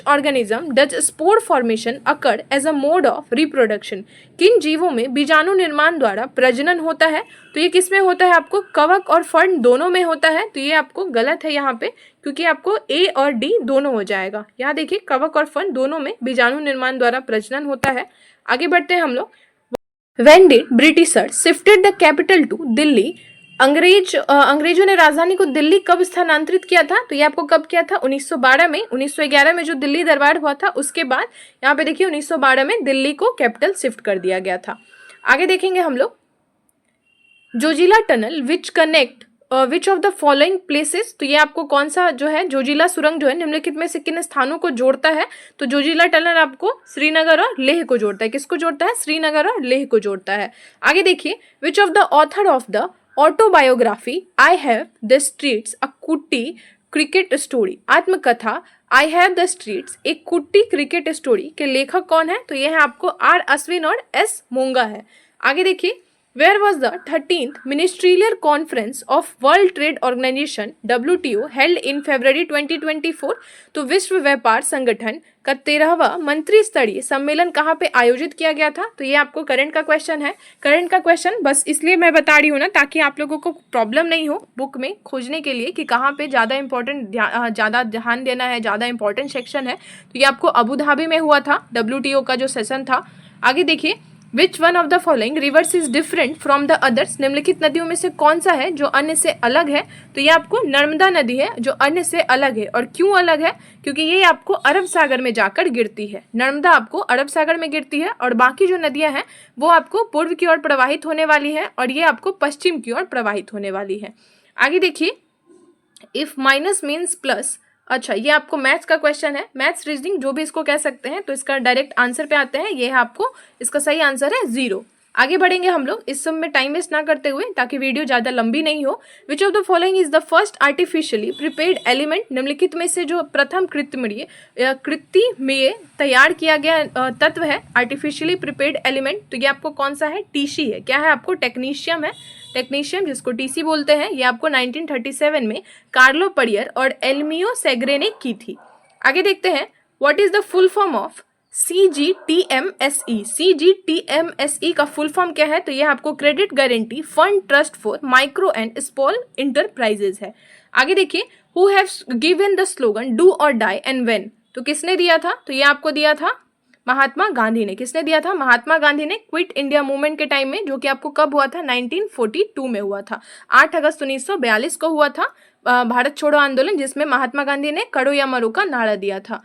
Speaker 1: organism does spore formation occur as a mode of reproduction? किन जीवों में बीजाणु निर्माण द्वारा प्रजनन होता है? तो ये किस में होता है आपको? कवक और फर्न दोनों में होता है। तो ये आपको गलत है यहाँ पे, क्योंकि आपको ए और डी दोनों हो जाएगा। यहाँ देखिए कवक और फर्न दोनों में बीजाणु निर्माण द्वारा प्रजनन होता है। आगे बढ़ते हैं हम लोग। When did Britishers shifted the capital to Delhi? अंग्रेजों ने राजधानी को दिल्ली कब स्थानांतरित किया था? तो ये आपको कब किया था? 1912 में। 1911 में जो दिल्ली दरबार हुआ था उसके बाद यहाँ पे देखिए 1912 में दिल्ली को कैपिटल शिफ्ट कर दिया गया था। आगे देखेंगे हम लोग। Zoji La tunnel which connect which of the following places? तो ये आपको कौन सा जो है जोजिला सुरंग जो है निम्नलिखित में से किन स्थानों को जोड़ता है? तो जोजिला टनल आपको श्रीनगर और लेह को जोड़ता है। किसको जोड़ता है? श्रीनगर और लेह को जोड़ता है। आगे देखिए, which of the author of the autobiography I have the streets a Kutti cricket story? आत्मकथा आई हैव द स्ट्रीट्स एक कुट्टी क्रिकेट स्टोरी के लेखक कौन है? तो यह है आपको आर अश्विन और एस मोंगा है। आगे देखिए, Where was the 13th Ministerial Conference of World Trade Organization WTO held in February 2024? तो विश्व व्यापार संगठन का 13वां मंत्री स्तरीय सम्मेलन कहाँ पे आयोजित किया गया था? तो ये आपको करंट का क्वेश्चन है। करंट का क्वेश्चन बस इसलिए मैं बता रही हूँ ना, ताकि आप लोगों को प्रॉब्लम नहीं हो बुक में खोजने के लिए कि कहाँ पे ज़्यादा इंपॉर्टेंट ज़्यादा ध्यान देना है, ज़्यादा इंपॉर्टेंट सेक्शन है। तो ये आपको अबू धाबी में हुआ था WTO का जो सेशन था। आगे देखिए, विच one of the following rivers is different from the others? निम्नलिखित नदियों में से कौन सा है जो अन्य से अलग है? तो ये आपको नर्मदा नदी है जो अन्य से अलग है। और क्यों अलग है? क्योंकि ये आपको अरब सागर में जाकर गिरती है। नर्मदा आपको अरब सागर में गिरती है और बाकी जो नदियां हैं वो आपको पूर्व की ओर प्रवाहित होने वाली है और ये आपको पश्चिम की ओर प्रवाहित होने वाली है। आगे देखिए, इफ माइनस मीन्स प्लस, अच्छा ये आपको मैथ्स का क्वेश्चन है, मैथ्स रीजनिंग जो भी इसको कह सकते हैं। तो इसका डायरेक्ट आंसर पे आते हैं। ये है आपको इसका सही आंसर है 0। आगे बढ़ेंगे हम लोग इस सब में टाइम वेस्ट ना करते हुए, ताकि वीडियो ज़्यादा लंबी नहीं हो। विच of the following is the first artificially prepared element? निम्नलिखित में से जो प्रथम कृत्रिम तैयार किया गया तत्व है आर्टिफिशियली प्रिपेयर्ड एलिमेंट, तो ये आपको कौन सा है? टीसी है। क्या है आपको? टेक्नीशियम है। टेक्नीशियम जिसको टीसी बोलते हैं, ये आपको 1937 में कार्लो परियर और एल्मियो सेग्रे ने की थी। आगे देखते हैं, what is the full form of CGTMSE? CGTMSE का फुल फॉर्म क्या है? तो ये आपको credit guarantee fund trust for micro and small enterprises है। आगे देखिए, who haves given the slogan do और डाई एंड व्हेन? तो किसने दिया था? तो ये आपको दिया था महात्मा गांधी ने। किसने दिया था? महात्मा गांधी ने क्विट इंडिया मूवमेंट के टाइम में, जो कि आपको कब हुआ था? 1942 में हुआ था। 8 अगस्त 1942 को हुआ था भारत छोड़ो आंदोलन, जिसमें महात्मा गांधी ने करो या मरो का नारा दिया था।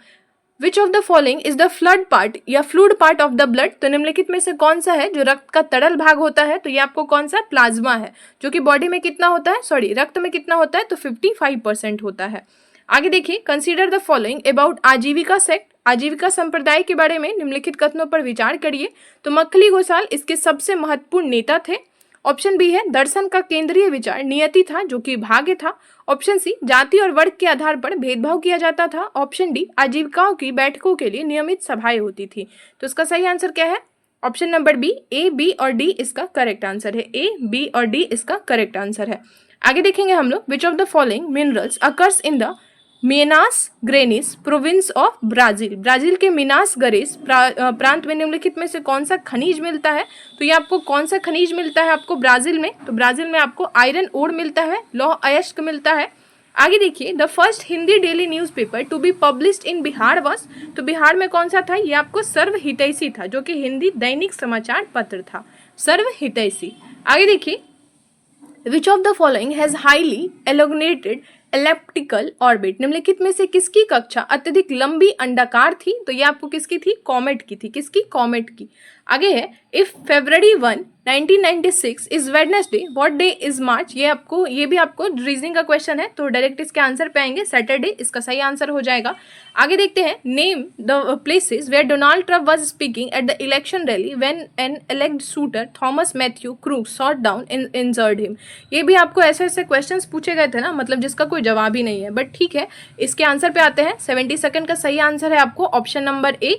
Speaker 1: Which of the following is the flood part या fluid part of the blood? तो निम्नलिखित में से कौन सा है जो रक्त का तरल भाग होता है? तो ये आपको कौन सा? प्लाज्मा है, जो कि बॉडी में कितना होता है? रक्त में कितना होता है? तो 55% होता है। आगे देखिए, कंसीडर द फॉलोइंग अबाउट आजीविका सेक्ट। आजीविका संप्रदाय के बारे में निम्नलिखित कथनों पर विचार करिए। तो मक्खली घोषाल इसके सबसे महत्वपूर्ण नेता थे। ऑप्शन बी है दर्शन का केंद्रीय विचार नियति था, जो कि भाग्य था। ऑप्शन सी जाति और वर्ग के आधार पर भेदभाव किया जाता था। ऑप्शन डी आजीविकाओं की बैठकों के लिए नियमित सभाएं होती थी। तो इसका सही आंसर क्या है? Option number B, A, B और डी इसका करेक्ट आंसर है। ए, बी और डी इसका करेक्ट आंसर है। आगे देखेंगे हम लोग, which of the following minerals occurs in the Minas Gerais province of Brazil? Brazil के मिनास गरेस प्रांत में निम्नलिखित में से कौन सा खनिज मिलता है? तो ये आपको कौन सा खनिज मिलता है आपको ब्राजील में? तो ब्राजील में आपको आयरन ओर मिलता है, लौह अयस्क मिलता है। आगे देखिए, the first Hindi daily newspaper to be published in Bihar was? तो बिहार में कौन सा था? ये आपको सर्व हितैषी था, जो कि हिंदी दैनिक समाचार पत्र था, सर्व हितैषी। आगे देखिए, which of the following has highly elongated elliptical orbit? निम्नलिखित में से किसकी कक्षा अत्यधिक लंबी अंडाकार थी? तो ये आपको किसकी थी? कॉमेट की थी। किसकी? कॉमेट की। आगे है, if February 1, 1996 is Wednesday, what day is March? ये भी आपको रीजनिंग का क्वेश्चन है, तो डायरेक्ट इसके आंसर पे आएंगे, सैटरडे इसका सही आंसर हो जाएगा। आगे देखते हैं, name the places where Donald Trump was speaking at the election rally when an elect shooter Thomas Matthew Crook shot down injured him. ये भी आपको ऐसे ऐसे क्वेश्चन पूछे गए थे ना, मतलब जिसका कोई जवाब ही नहीं है, बट ठीक है। इसके आंसर पे आते हैं। 70 सेकंड का सही आंसर है आपको option number A,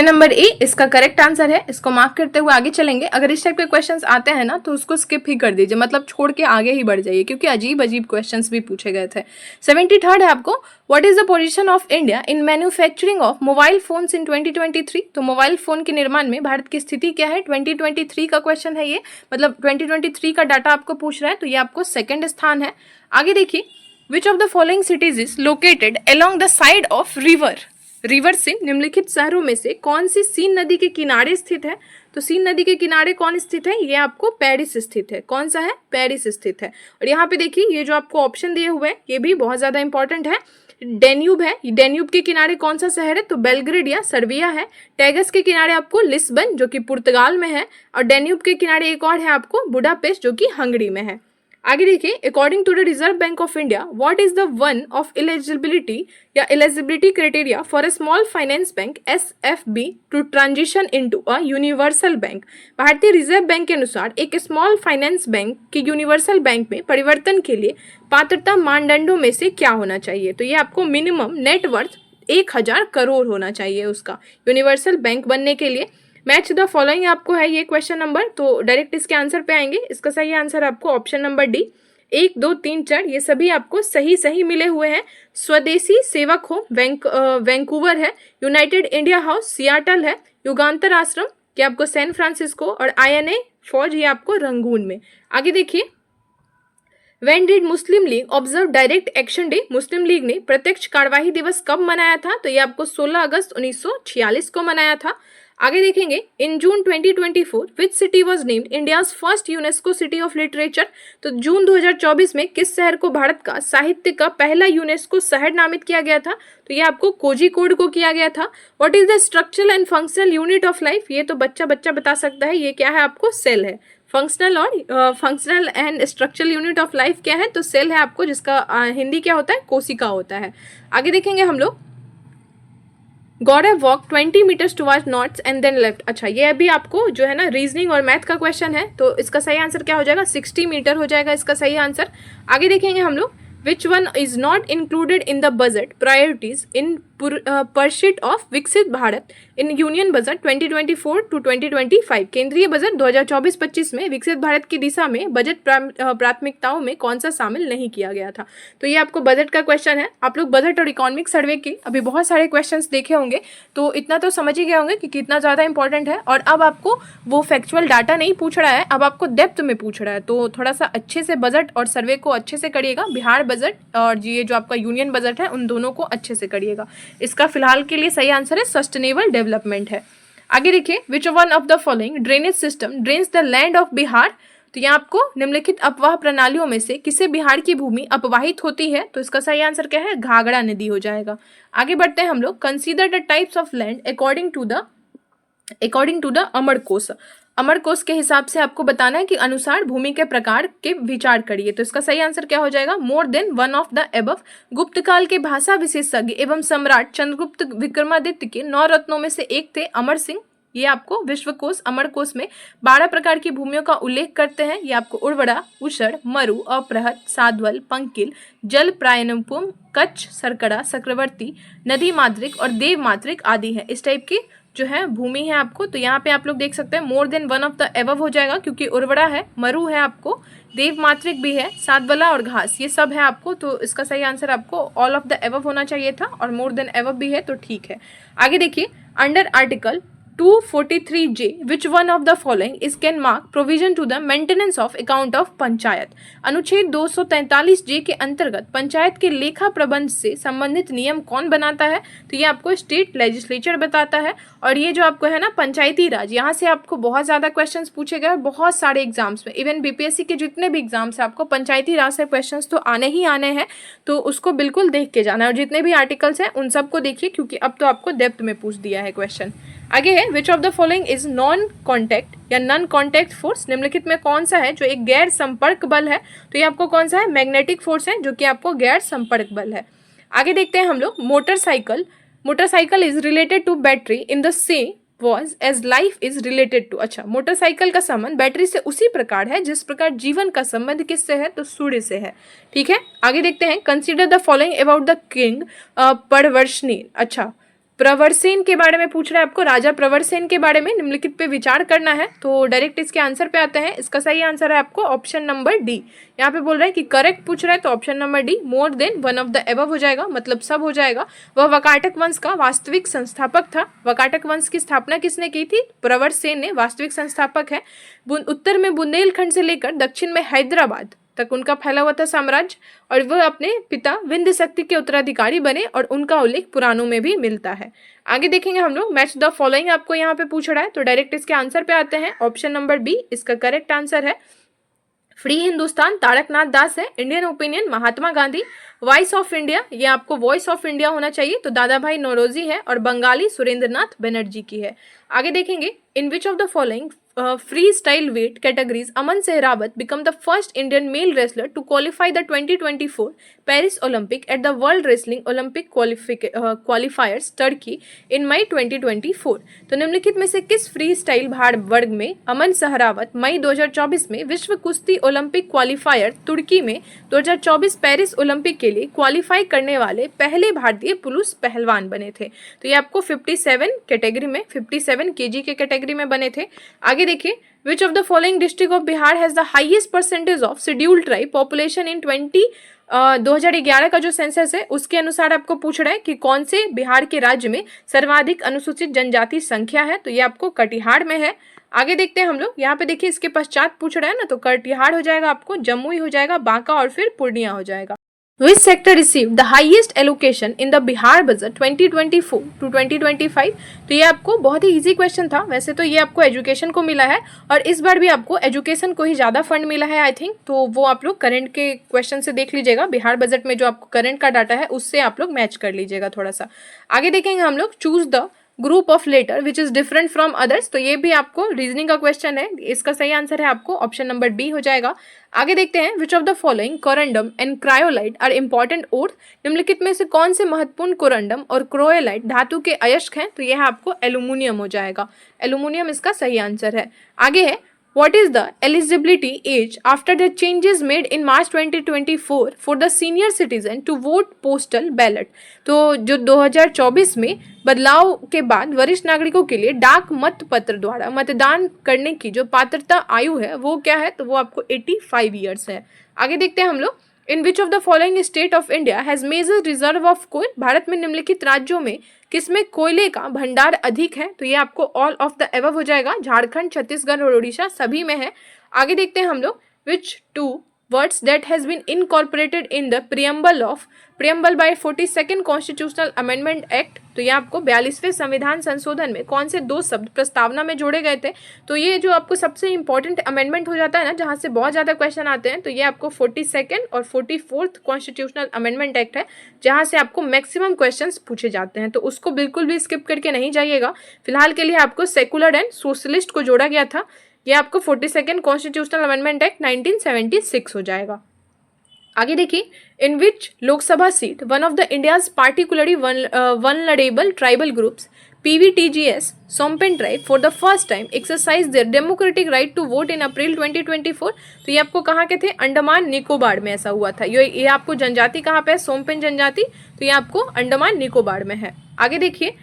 Speaker 1: number A इसका करेक्ट आंसर है। इसको मार्क करते हुए आगे चलेंगे। अगर इस टाइप के क्वेश्चंस आते हैं ना तो उसको स्किप ही कर दीजिए, मतलब छोड़ के आगे ही बढ़ जाइए, क्योंकि अजीब अजीब क्वेश्चंस भी पूछे गए थे। 73 है आपको, what is the position of India in manufacturing of mobile phones इन 2023। तो मोबाइल फोन के निर्माण में भारत की स्थिति क्या है, 2023 का क्वेश्चन है ये, मतलब 2023 का डाटा आपको पूछ रहा है, तो ये आपको सेकेंड स्थान है। आगे देखिए, which of the following cities is located along the side of river. River से निम्नलिखित शहरों में से कौन सी सीन नदी के किनारे स्थित है। तो सीन नदी के किनारे कौन स्थित है, ये आपको पेरिस स्थित है। कौन सा है, पेरिस स्थित है। और यहाँ पे देखिए, ये जो आपको ऑप्शन दिए हुए हैं ये भी बहुत ज्यादा इंपॉर्टेंट है। डेन्यूब है, डेन्यूब के किनारे कौन सा शहर है, तो बेलग्रेड या सर्बिया है। टैगस के किनारे आपको लिस्बन जो कि पुर्तगाल में है, और डेन्यूब के किनारे एक और है आपको बुडापेस्ट जो कि हंगरी में है। आगे देखिए, according to the reserve bank of India what is the one of eligibility या eligibility criteria for a small finance bank SFB to transition into a universal bank. भारतीय रिजर्व बैंक के अनुसार एक स्मॉल फाइनेंस बैंक के universal bank में परिवर्तन के लिए पात्रता मानदंडों में से क्या होना चाहिए। तो ये आपको मिनिमम नेटवर्थ 1000 करोड़ होना चाहिए उसका यूनिवर्सल बैंक बनने के लिए। मैच द फॉलोइंग आपको है ये क्वेश्चन नंबर, तो डायरेक्ट इसके आंसर पे आएंगे। इसका सही आंसर आपको ऑप्शन नंबर डी, 1, 2, 3, 4 ये सभी आपको सही मिले हुए हैं। स्वदेशी सेवक हो वैंकूवर है, यूनाइटेड इंडिया हाउस सियाटल है, युगांतर आश्रम ये आपको सैन फ्रांसिस्को, और INA फौज ये आपको रंगून में। आगे देखिए, When did Muslim league observe direct action day. Muslim league ने प्रत्यक्ष कार्यवाही दिवस कब मनाया था, तो ये आपको 16 अगस्त 1946 को मनाया था। आगे देखेंगे, इन June 2024 which city was named India's first UNESCO city of literature. तो जून 2024 में किस शहर को भारत का साहित्य का पहला यूनेस्को शहर नामित किया गया था, तो ये आपको कोझिकोड को किया गया था। What is the structural and functional unit of life, ये तो बच्चा बता सकता है, ये क्या है आपको सेल है। फंक्शनल और functional and structural unit of life क्या है, तो सेल है आपको, जिसका हिंदी क्या होता है, कोशिका होता है। आगे देखेंगे हम लोग, Gaurav walk 20 metres towards north and then left. अच्छा, ये अभी आपको जो है ना रीजनिंग और मैथ का क्वेश्चन है, तो इसका सही आंसर क्या हो जाएगा, 60 मीटर हो जाएगा इसका सही आंसर। आगे देखेंगे हम लोग, which one is not included in the budget priorities in pursuit of Viksit Bharat in union budget 2024 to 2025। केंद्रीय बजट 2024-25 में विकसित भारत की दिशा में बजट प्राथमिकताओं में कौन सा शामिल नहीं किया गया था। तो ये आपको बजट का क्वेश्चन है। आप लोग बजट और इकोनॉमिक सर्वे के अभी बहुत सारे क्वेश्चंस देखे होंगे, तो इतना तो समझ ही गए होंगे कि कितना ज़्यादा इंपॉर्टेंट है। और अब आपको वो फैक्चुअल डाटा नहीं पूछ रहा है, अब आपको डेप्थ में पूछ रहा है, तो थोड़ा सा अच्छे से बजट और सर्वे को अच्छे से करिएगा। बिहार बजट और ये जो आपका यूनियन बजट है उन दोनों को अच्छे से करिएगा। इसका फिलहाल के लिए सही आंसर है सस्टेनेबल डेवलपमेंट है। आगे देखिए, विच one of the following drainage system drains the land of Bihar. तो यहाँ आपको निम्नलिखित अपवाह प्रणालियों में से किसे बिहार की भूमि अपवाहित होती है, तो इसका सही आंसर क्या है, घाघरा नदी हो जाएगा। आगे बढ़ते हैं हम लोग, consider the types of land according to the Amarkosh. Amarkosh के हिसाब से आपको बताना है कि अनुसार भूमि के प्रकार के विचार करिए। तो इसका सही आंसर क्या हो जाएगा, more than one of the above. गुप्त काल के भाषा विशेषज्ञ एवं सम्राट चंद्रगुप्त विक्रमादित्य के 9 रत्नों में से एक थे अमर सिंह। ये आपको विश्वकोश अमरकोश में 12 प्रकार की भूमियों का उल्लेख करते हैं। ये आपको उर्वरा, उषण, मरु, अपृहत, साध्वल, पंकिल, जल प्रायनपुम, कच्छ, सरकड़ा, चक्रवर्ती, नदी माद्रिक और देव माद्रिक आदि है। इस टाइप की जो है भूमि है आपको। तो यहाँ पे आप लोग देख सकते हैं more than one of the above हो जाएगा, क्योंकि उर्वरा है, मरु है आपको, देव मात्रिक भी है, सातबला और घास ये सब है आपको। तो इसका सही आंसर आपको ऑल ऑफ द एबव होना चाहिए था, और मोर देन एबव भी है तो ठीक है। आगे देखिए, under article 243J which one of the following is can mark provision to the maintenance of account of panchayat. अनुच्छेद 243J के अंतर्गत पंचायत के लेखा प्रबंध से संबंधित नियम कौन बनाता है, तो ये आपको स्टेट लेजिस्लेचर बताता है। और ये जो आपको है ना पंचायती राज, यहाँ से आपको बहुत ज़्यादा क्वेश्चंस पूछे गए बहुत सारे एग्जाम्स में, इवन BPSC के जितने भी एग्जाम्स हैं आपको पंचायती राज से क्वेश्चंस तो आने ही आने हैं, तो उसको बिल्कुल देख के जाना है। और जितने भी आर्टिकल्स हैं उन सबको देखिए, क्योंकि अब तो आपको डेप्थ में पूछ दिया है क्वेश्चन। आगे है, which of the following is non contact या नॉन कॉन्टैक्ट फोर्स। निम्नलिखित में कौन सा है जो एक गैर संपर्क बल है, तो ये आपको कौन सा है, मैग्नेटिक फोर्स है, जो कि आपको गैर संपर्क बल है। आगे देखते हैं हम लोग, motorcycle is related to battery in the same was as life is related to. अच्छा, मोटरसाइकिल का संबंध बैटरी से उसी प्रकार है जिस प्रकार जीवन का संबंध किससे है, तो सूर्य से है। ठीक है, आगे देखते हैं, consider the following about the king Pravarasena. अच्छा, प्रवरसेन के बारे में पूछ रहा है आपको, राजा प्रवरसेन के बारे में निम्नलिखित पे विचार करना है। तो डायरेक्ट इसके आंसर पे आते हैं। इसका सही आंसर है आपको ऑप्शन नंबर डी। यहाँ पे बोल रहा है कि करेक्ट पूछ रहा है तो option number D, more than one of the above हो जाएगा, मतलब सब हो जाएगा। वह वकाटक वंश का वास्तविक संस्थापक था। वकाटक वंश की स्थापना किसने की थी? प्रवरसेन ने वास्तविक संस्थापक है। उत्तर में बुंदेलखंड से लेकर दक्षिण में हैदराबाद तक उनका फैला हुआ था साम्राज्य, और वह अपने पिता विंध्य शक्ति के उत्तराधिकारी बने, और उनका उल्लेख पुराणों में भी मिलता है। आगे देखेंगे हम लोग, मैच द फॉलोइंग आपको यहाँ पे पूछ रहा है। तो डायरेक्ट इसके आंसर पे आते हैं। ऑप्शन नंबर बी इसका करेक्ट आंसर है। फ्री हिंदुस्तान तारकनाथ दास है। Indian opinion Mahatma Gandhi. Voice of India, ये आपको वॉइस ऑफ इंडिया होना चाहिए, तो दादा भाई नौरोजी है। और बंगाली सुरेंद्रनाथ बनर्जी की है। आगे देखेंगे, in which of the following freestyle weight categories Aman Sehrawat become the first Indian male wrestler to qualify the 2024 Paris Olympic at the world wrestling Olympic qualifiers Turkey in May 2024। तो निम्नलिखित में से किस फ्री स्टाइल भार वर्ग में अमन सहरावत मई 2024 में विश्व कुश्ती ओलंपिक क्वालिफायर तुर्की में 2024 पेरिस ओलंपिक के लिए क्वालिफाई करने वाले पहले भारतीय पुरुष पहलवान बने थे? तो ये आपको 57 कैटेगरी में 57 केजी के कैटेगरी में बने थे। आगे देखिए, which of the following district of Bihar has the highest percentage of scheduled tribe population in 2011 का जो सेंसस है उसके अनुसार आपको पूछ रहा है कि कौन से बिहार के राज्य में सर्वाधिक अनुसूचित जनजाति संख्या है? तो ये आपको कटिहार में है। आगे देखते हैं हम लोग, यहाँ पे देखिए इसके पश्चात पूछ रहा है ना, तो कटिहार हो जाएगा, आपको जमुई हो जाएगा, बांका और फिर पूर्णिया हो जाएगा। Which sector received the highest allocation in the Bihar budget 2024 to 2025? तो ये आपको बहुत ही इजी क्वेश्चन था। वैसे तो ये आपको एजुकेशन को मिला है, और इस बार भी आपको एजुकेशन को ही ज़्यादा फंड मिला है आई थिंक। तो वो आप लोग करंट के क्वेश्चन से देख लीजिएगा। बिहार बजट में जो आपको करंट का डाटा है उससे आप लोग मैच कर लीजिएगा थोड़ा सा। आगे देखेंगे हम लोग, choose the group of letter which is different from others. तो ये भी आपको रीजनिंग का क्वेश्चन है। इसका सही आंसर है आपको ऑप्शन नंबर बी हो जाएगा। आगे देखते हैं, which of the following corundum and cryolite are important ore. निम्नलिखित में से कौन से महत्वपूर्ण कोरंडम और क्रोयोलाइट धातु के अयस्क हैं? तो यह आपको एल्यूमिनियम हो जाएगा। एल्यूमिनियम इसका सही आंसर है। आगे है, What is the eligibility age after the changes made in March 2024 for the senior citizen to vote postal ballot? तो जो 2024 में बदलाव के बाद वरिष्ठ नागरिकों के लिए डाक मत पत्र द्वारा मतदान करने की जो पात्रता आयु है वो क्या है? तो वो आपको 85 ईयर्स है। आगे देखते हैं हम लोग, in which of the following state of India has major reserve of coal. भारत में निम्नलिखित राज्यों में किसमें कोयले का भंडार अधिक है? तो ये आपको ऑल ऑफ द एबव हो जाएगा। झारखंड, छत्तीसगढ़ और उड़ीसा सभी में है। आगे देखते हैं हम लोग, which two words that has been incorporated in the preamble by 42nd constitutional amendment act. तो ये आपको 42वें संविधान संशोधन में कौन से दो शब्द प्रस्तावना में जोड़े गए थे? तो ये जो आपको सबसे इंपॉर्टेंट अमेंडमेंट हो जाता है ना, जहाँ से बहुत ज़्यादा क्वेश्चन आते हैं, तो ये आपको 42nd और 44th कॉन्स्टिट्यूशनल अमेंडमेंट एक्ट है, जहाँ से आपको मैक्सिमम क्वेश्चंस पूछे जाते हैं। तो उसको बिल्कुल भी स्किप करके नहीं जाइएगा। फिलहाल के लिए आपको सेकुलर एंड सोशलिस्ट को जोड़ा गया था। ये आपको 42nd कॉन्स्टिट्यूशनल अमेंडमेंट एक्ट 1976 हो जाएगा। आगे देखिए, in which Lok Sabha seat one of the India's particularly vulnerable tribal groups PVTGS Shompen tribe for the first time exercise their democratic right to vote in April 2024। तो ये आपको कहाँ के थे? अंडमान निकोबार में ऐसा हुआ था। ये आपको जनजाति कहाँ पे है? सोमपेन जनजाति। तो ये आपको अंडमान निकोबार में है। आगे देखिए,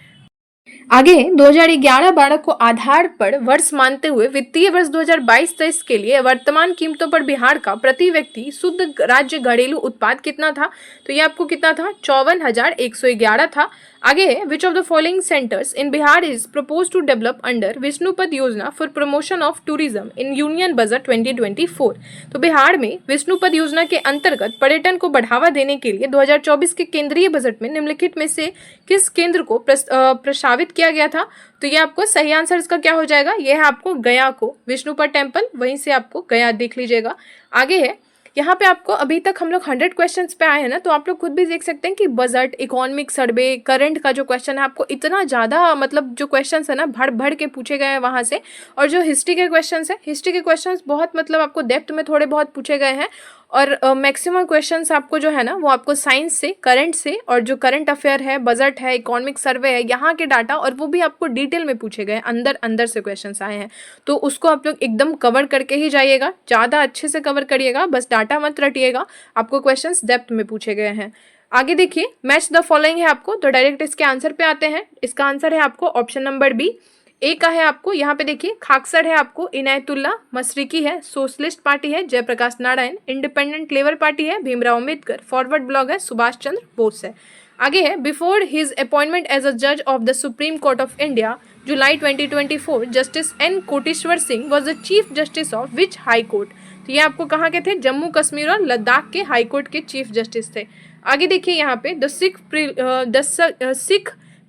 Speaker 1: आगे 2011-12 को आधार पर वर्ष मानते हुए वित्तीय वर्ष 2022-23 के लिए वर्तमान कीमतों पर बिहार का प्रति व्यक्ति शुद्ध राज्य घरेलू उत्पाद कितना था? तो ये आपको कितना था? 54,111 था। आगे है, which of the following centres in Bihar is propose to develop under Vishnupad Yojana for promotion of tourism in union budget 2024। तो बिहार में विष्णुपद योजना के अंतर्गत पर्यटन को बढ़ावा देने के लिए 2024 के केंद्रीय बजट में निम्नलिखित में से किस केंद्र को प्रस्तावित किया गया था? तो ये आपको सही आंसर इसका क्या हो जाएगा? ये है आपको गया को, विष्णुपद टेम्पल, वहीं से आपको गया देख लीजिएगा। आगे है, यहाँ पे आपको अभी तक हम लोग 100 क्वेश्चंस पे आए हैं ना, तो आप लोग खुद भी देख सकते हैं कि बजट, इकोनॉमिक सर्वे, करंट का जो क्वेश्चन है आपको इतना ज़्यादा मतलब जो क्वेश्चंस है ना भर भर के पूछे गए हैं वहाँ से। और जो हिस्ट्री के क्वेश्चंस है, हिस्ट्री के क्वेश्चंस बहुत मतलब आपको डेप्थ में थोड़े बहुत पूछे गए हैं। और मैक्सिमम क्वेश्चंस आपको जो है ना वो आपको साइंस से, करंट से, और जो करंट अफेयर है, बजट है, इकोनॉमिक सर्वे है, यहाँ के डाटा, और वो भी आपको डिटेल में पूछे गए, अंदर से क्वेश्चंस आए हैं। तो उसको आप लोग एकदम कवर करके ही जाइएगा, ज़्यादा अच्छे से कवर करिएगा, बस डाटा मत रटिएगा, आपको क्वेश्चंस डेप्थ में पूछे गए हैं। आगे देखिए, मैच द फॉलोइंग है आपको, तो डायरेक्ट इसके आंसर पे आते हैं। इसका आंसर है आपको ऑप्शन नंबर बी। ए का है आपको, यहाँ पे देखिए खाकसर है आपको इनायतुल्ला, मशरिकी है सोशलिस्ट पार्टी है Jayaprakash Narayan, independent labour party है भीमराव अम्बेडकर, फॉरवर्ड ब्लॉक है सुभाष चंद्र बोस है। आगे है, before his appointment as a जज of the supreme court of India July 2024 justice N Koteswar Singh was the chief justice of which high court. तो ये आपको कहाँ के थे, जम्मू कश्मीर और लद्दाख के हाई कोर्ट के चीफ जस्टिस थे। आगे देखिए यहाँ पे, the Sikh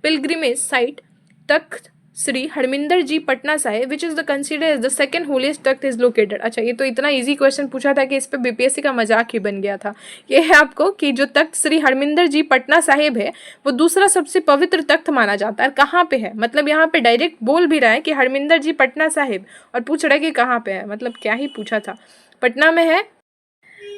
Speaker 1: pilgrimage site Takht Shri Harmandir ji Patna Sahib which is the consider as the second holiest Takht is located. अच्छा, ये तो इतना इजी क्वेश्चन पूछा था कि इस पे बीपीएससी का मजाक ही बन गया था। ये है आपको कि जो तख्त श्री हरमिंदर जी पटना साहिब है वो दूसरा सबसे पवित्र तख्त माना जाता है। कहाँ पे है, मतलब यहाँ पे डायरेक्ट बोल भी रहा है कि हरमिंदर जी पटना साहिब, और पूछ रहा है कि कहाँ पे है, मतलब क्या ही पूछा था। पटना में है,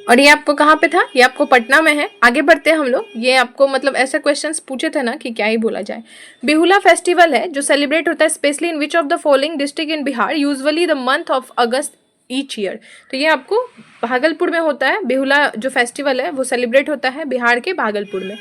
Speaker 1: और ये आपको कहाँ पे था, ये आपको पटना में है। आगे बढ़ते हैं हम लोग, ये आपको मतलब ऐसे क्वेश्चंस पूछे थे ना कि क्या ही बोला जाए। बिहुला फेस्टिवल है जो सेलिब्रेट होता है specially in which of the following district in Bihar usually the month of August each year. तो ये आपको भागलपुर में होता है, बिहुला जो फेस्टिवल है वो सेलिब्रेट होता है बिहार के भागलपुर में।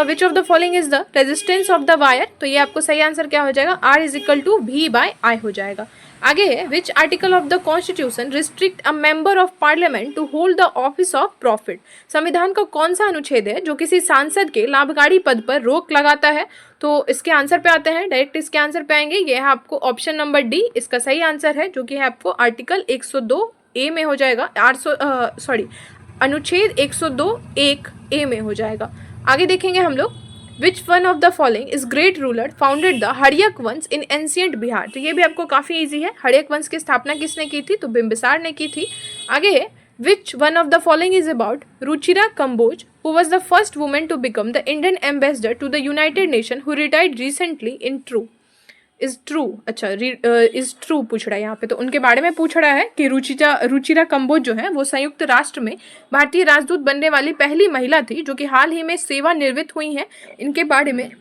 Speaker 1: विच of the following is the resistance of the wire. तो ये आपको सही आंसर क्या हो जाएगा, R is equal to V/I हो जाएगा। आगे है, which article of the constitution restrict a member of parliament to hold the office of profit. संविधान का कौन सा अनुच्छेद है जो किसी सांसद के लाभकारी पद पर रोक लगाता है। तो इसके आंसर पे आते हैं, डायरेक्ट इसके आंसर पे आएंगे। ये है आपको ऑप्शन नंबर डी, इसका सही आंसर है, जो कि है आपको आर्टिकल 102A में हो जाएगा, अनुच्छेद 102(1)A में हो जाएगा। आगे देखेंगे हम लोग, which one of the following is great ruler founded the हड़यक वंश इन एंशियंट बिहार। तो ये भी आपको काफी इजी है, हड़यक वंश की स्थापना किसने की थी, तो बिंबिसार ने की थी। आगे है, which one of the following is about Ruchira Kamboj who was the first women to become the Indian ambassador to the United Nation who retired recently in true is true. अच्छा, इज ट्रू पूछ रहा है यहाँ पे, तो उनके बारे में पूछ रहा है कि रुचिरा कंबोज जो है वो संयुक्त राष्ट्र में भारतीय राजदूत बनने वाली पहली महिला थी जो कि हाल ही में सेवानिवृत्त हुई हैं। इनके बारे में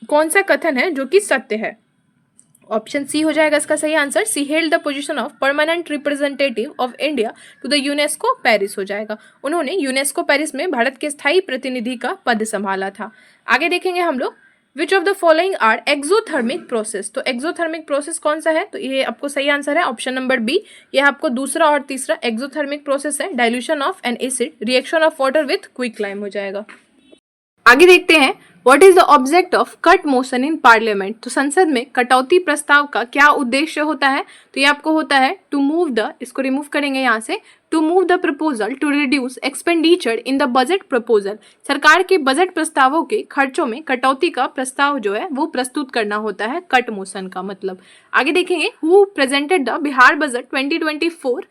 Speaker 1: कौन सा कथन है जो कि सत्य है। ऑप्शन सी हो जाएगा इसका सही answer, she held the position of permanent representative of India to the UNESCO Paris हो जाएगा। उन्होंने यूनेस्को पेरिस में भारत के स्थायी प्रतिनिधि का पद संभाला था। आगे देखेंगे हम लोग, which of the following are exothermic process. तो एक्सोथर्मिक प्रोसेस कौन सा है, तो ये आपको सही आंसर है ऑप्शन नंबर बी। ये आपको दूसरा और तीसरा एक्सोथर्मिक प्रोसेस है, dilution of N acid, reaction of water with quicklime हो जाएगा। आगे देखते हैं, what is the object of cut motion in parliament. तो संसद में कटौती प्रस्ताव का क्या उद्देश्य होता है, तो ये आपको होता है टू मूव द, इसको रिमूव करेंगे यहाँ से, to move the proposal to reduce expenditure in the budget proposal. सरकार के बजट प्रस्तावों के खर्चों में कटौती का प्रस्ताव जो है वो प्रस्तुत करना होता है कट मोशन का मतलब। आगे देखेंगे, who presented the Bihar budget 2024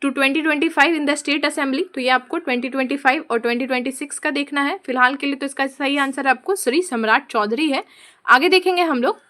Speaker 1: to 2025 in the state assembly. तो ये आपको 2025 और 2026 का देखना है। फिलहाल के लिए तो इसका सही आंसर आपको श्री सम्राट चौधरी है। आगे देखेंगे हम लोग,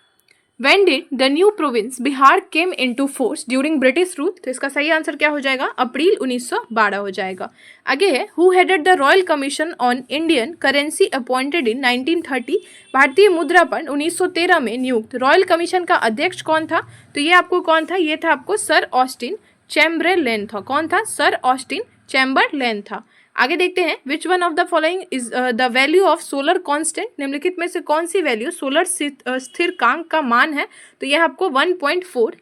Speaker 1: When did the new province Bihar came into force during British rule। तो इसका सही आंसर क्या हो जाएगा, अप्रैल 1912 हो जाएगा। आगे है, Who headed the Royal Commission on Indian Currency appointed in 1930। भारतीय मुद्रापण 1913 में नियुक्त रॉयल कमीशन का अध्यक्ष कौन था, तो ये आपको कौन था, ये था आपको सर ऑस्टिन चैम्बरलेन था। कौन था, सर ऑस्टिन चैम्बरलेन था। आगे देखते हैं, विच one of the following is the value of solar constant. निम्नलिखित में से कौन सी वैल्यू सोलर स्थिरांक का मान है, तो यह आपको 1.4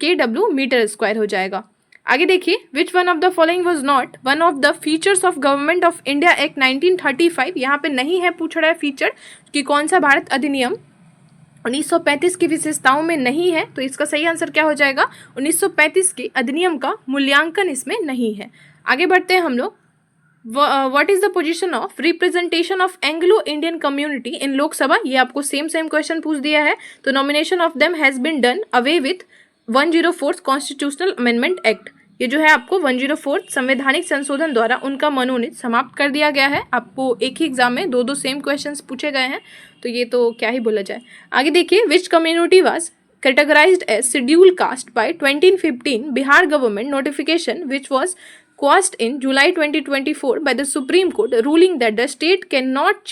Speaker 1: kW मीटर स्क्वायर हो जाएगा। आगे देखिए, विच one of the following was not one of the features of government of India act 1935। यहाँ पे नहीं है, पूछ रहा है फीचर कि कौन सा भारत अधिनियम 1935 की विशेषताओं में नहीं है। तो इसका सही आंसर क्या हो जाएगा, 1935 के अधिनियम का मूल्यांकन इसमें नहीं है। आगे बढ़ते हैं हम लोग, what is the position of representation of Anglo Indian community in Lok Sabha. ये आपको सेम क्वेश्चन पूछ दिया है। तो nomination of them has been done away with 104 constitutional amendment act. ये जो है आपको 104 संवैधानिक संशोधन द्वारा उनका मनोनीत समाप्त कर दिया गया है। आपको एक ही एग्जाम में दो सेम क्वेश्चंस पूछे गए हैं, तो ये तो क्या ही बोला जाए। आगे देखिए, विच community was categorized as scheduled caste by 2015 Bihar government notification which was quashed in July 2024 by the Supreme Court, ruling that the state cannot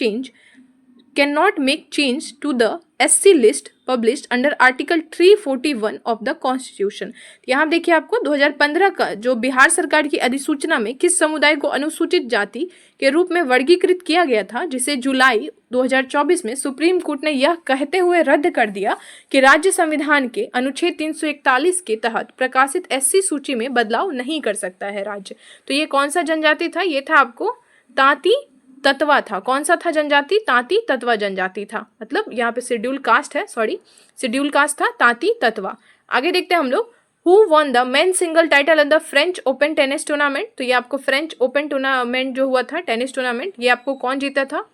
Speaker 1: make change to the SC list published under article 341 of the constitution. यहाँ देखिए आपको 2015 का जो बिहार सरकार की अधिसूचना में किस समुदाय को अनुसूचित जाति के रूप में वर्गीकृत किया गया था, जिसे जुलाई 2024 में सुप्रीम कोर्ट ने यह कहते हुए रद्द कर दिया कि राज्य संविधान के अनुच्छेद 341 के तहत प्रकाशित SC सूची में बदलाव नहीं कर सकता है राज्य। तो ये कौन सा जनजाति था? ये था आपको तांती तत्वा था। कौन सा था जनजाति? तांती तत्वा जनजाति था। मतलब यहाँ पे शेड्यूल कास्ट है, शेड्यूल कास्ट था तांती तत्वा। आगे देखते हैं हम लोग, who won the men single title in the French open tennis tournament. तो ये आपको फ्रेंच ओपन टूर्नामेंट जो हुआ था, टेनिस टूर्नामेंट, ये आपको कौन जीता था?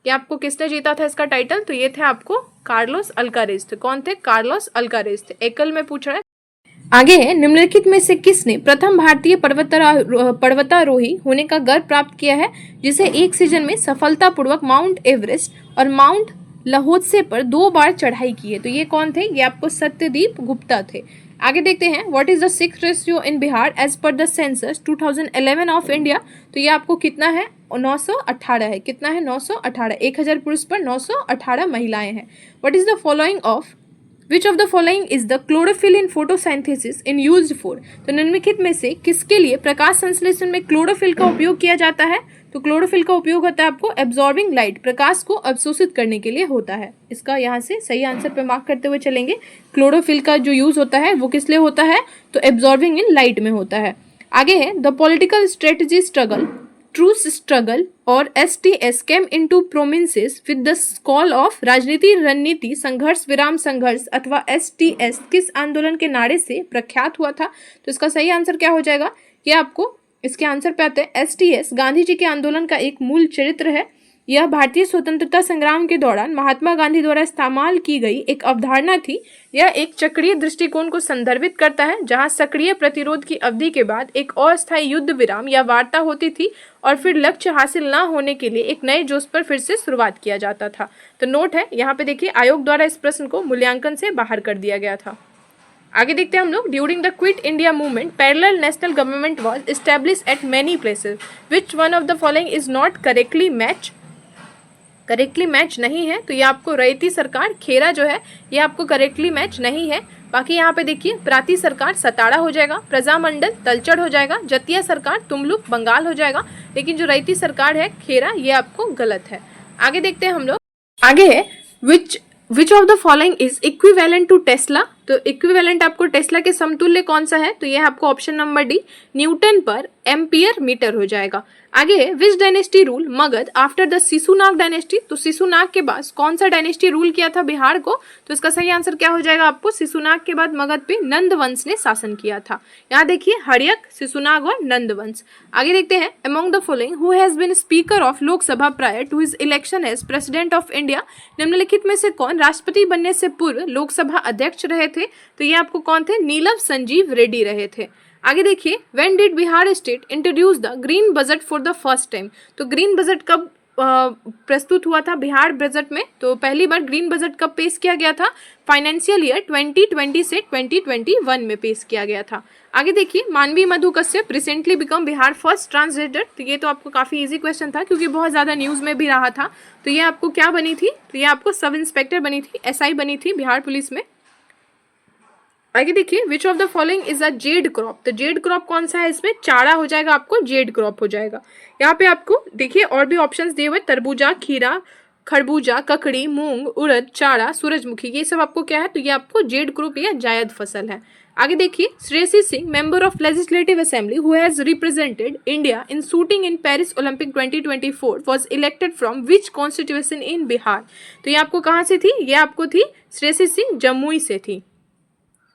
Speaker 1: ये आपको किसने जीता था इसका टाइटल? तो ये थे आपको कार्लोस अल्कारेज थे। कौन थे? कार्लोस अल्कारेज थे। एकल में पूछ रहा है। आगे है, निम्नलिखित में से किसने प्रथम भारतीय पर्वतारोही होने का गर्व प्राप्त किया है, जिसे एक सीजन में सफलतापूर्वक माउंट एवरेस्ट और माउंट लहोत्से पर 2 बार चढ़ाई की है? तो ये कौन थे? ये आपको सत्यदीप गुप्ता थे। आगे देखते हैं, what is the sex ratio in Bihar as per the census 2011 of India. तो ये आपको कितना है? 918 है। कितना है? 918। 1000 पुरुष पर 918 महिलाएं हैं। What is the following of Which of the following is the chlorophyll in photosynthesis in used for? तो निम्नलिखित में से किसके लिए प्रकाश संश्लेषण में क्लोरोफिल का उपयोग किया जाता है? तो क्लोरोफिल का उपयोग होता है आपको एब्जॉर्बिंग लाइट, प्रकाश को अवशोषित करने के लिए होता है। इसका यहाँ से सही आंसर पे मार्क करते हुए चलेंगे। क्लोरोफिल का जो यूज होता है वो किस लिए होता है? तो एब्जॉर्बिंग इन लाइट में होता है। आगे है, the political strategy struggle, truth struggle और STS came into prominence with the call of राजनीति रणनीति संघर्ष विराम संघर्ष अथवा STS किस आंदोलन के नारे से प्रख्यात हुआ था? तो इसका सही आंसर क्या हो जाएगा? ये आपको इसके आंसर पे आते हैं STS गांधी जी के आंदोलन का एक मूल चरित्र है। यह भारतीय स्वतंत्रता संग्राम के दौरान महात्मा गांधी द्वारा इस्तेमाल की गई एक अवधारणा थी। यह एक चक्रीय दृष्टिकोण को संदर्भित करता है, जहां सक्रिय प्रतिरोध की अवधि के बाद एक अस्थायी युद्ध विराम या वार्ता होती थी और फिर लक्ष्य हासिल न होने के लिए एक नए जोश पर फिर से शुरुआत किया जाता था। तो नोट है यहाँ पे देखिए, आयोग द्वारा इस प्रश्न को मूल्यांकन से बाहर कर दिया गया था। आगे देखते हैं हम लोग, during the quit India movement parallel national government was established eight many places, which one of the following is not correctly match नहीं है? तो ये आपको रैयती सरकार खेरा जो है ये आपको करेक्टली मैच नहीं है। बाकी यहाँ पे देखिए, प्रांतीय सरकार सताड़ा हो जाएगा, प्रजामंडल तलचड़ हो जाएगा, जतीय सरकार तुमलुक बंगाल हो जाएगा, लेकिन जो रैयती सरकार है खेरा ये आपको गलत है। आगे देखते हैं हम लोग, आगे है which of the following is equivalent to tesla. तो इक्विवेलेंट आपको टेस्ला के समतुल्य कौन सा है? तो यह आपको option number D newton per ampere metre हो जाएगा। आगे है, which dynasty rule Magadh after the Shishunaga dynasty. तो शिशुनाग के बाद कौन सा डायनेस्टी रूल किया था बिहार को? तो इसका सही आंसर क्या हो जाएगा आपको? शिशुनाग के बाद मगध पे नंद वंश ने शासन किया था। यहाँ देखिए, हर्यक, शिशुनाग और नंद वंश। आगे देखते हैं, among the following who has been speaker of Lok Sabha prior to his election as president of India. निम्नलिखित में से कौन राष्ट्रपति बनने से पूर्व लोकसभा अध्यक्ष रहे थे? तो ये आपको कौन थे? नीलम संजीव रेड्डी रहे थे। आगे देखिए, when did Bihar state introduce the green budget for the first time. तो ग्रीन बजट कब प्रस्तुत हुआ था बिहार बजट में? तो पहली बार ग्रीन बजट कब पेश किया गया था? फाइनेंशियल ईयर 2020 से 2021 में पेश किया गया था। आगे देखिए, Manvi Madhu Kashyap recently become Bihar first transgender. तो ये तो आपको काफी इजी क्वेश्चन था क्योंकि बहुत ज्यादा न्यूज में भी रहा था। तो ये आपको क्या बनी थी? तो ये आपको सब इंस्पेक्टर बनी थी, SI बनी थी बिहार पुलिस में। आगे देखिए, which of the following is a Z crop. तो जेड क्रॉप कौन सा है? इसमें चारा हो जाएगा, आपको जेड क्रॉप हो जाएगा। यहाँ पे आपको देखिए और भी ऑप्शंस दिए हुए, तरबूजा, खीरा, खरबूजा, ककड़ी, मूंग, उड़द, चारा, सूरजमुखी, ये सब आपको क्या है? तो ये आपको जेड क्रॉप या जायद फसल है। आगे देखिए, Shreyasi Singh member of legislative assembly who has represented India in shooting in Paris Olympic 2024 was elected from which constituency in Bihar. तो ये आपको कहाँ से थी? ये आपको थी श्रेयसी सिंह जमुई से थी।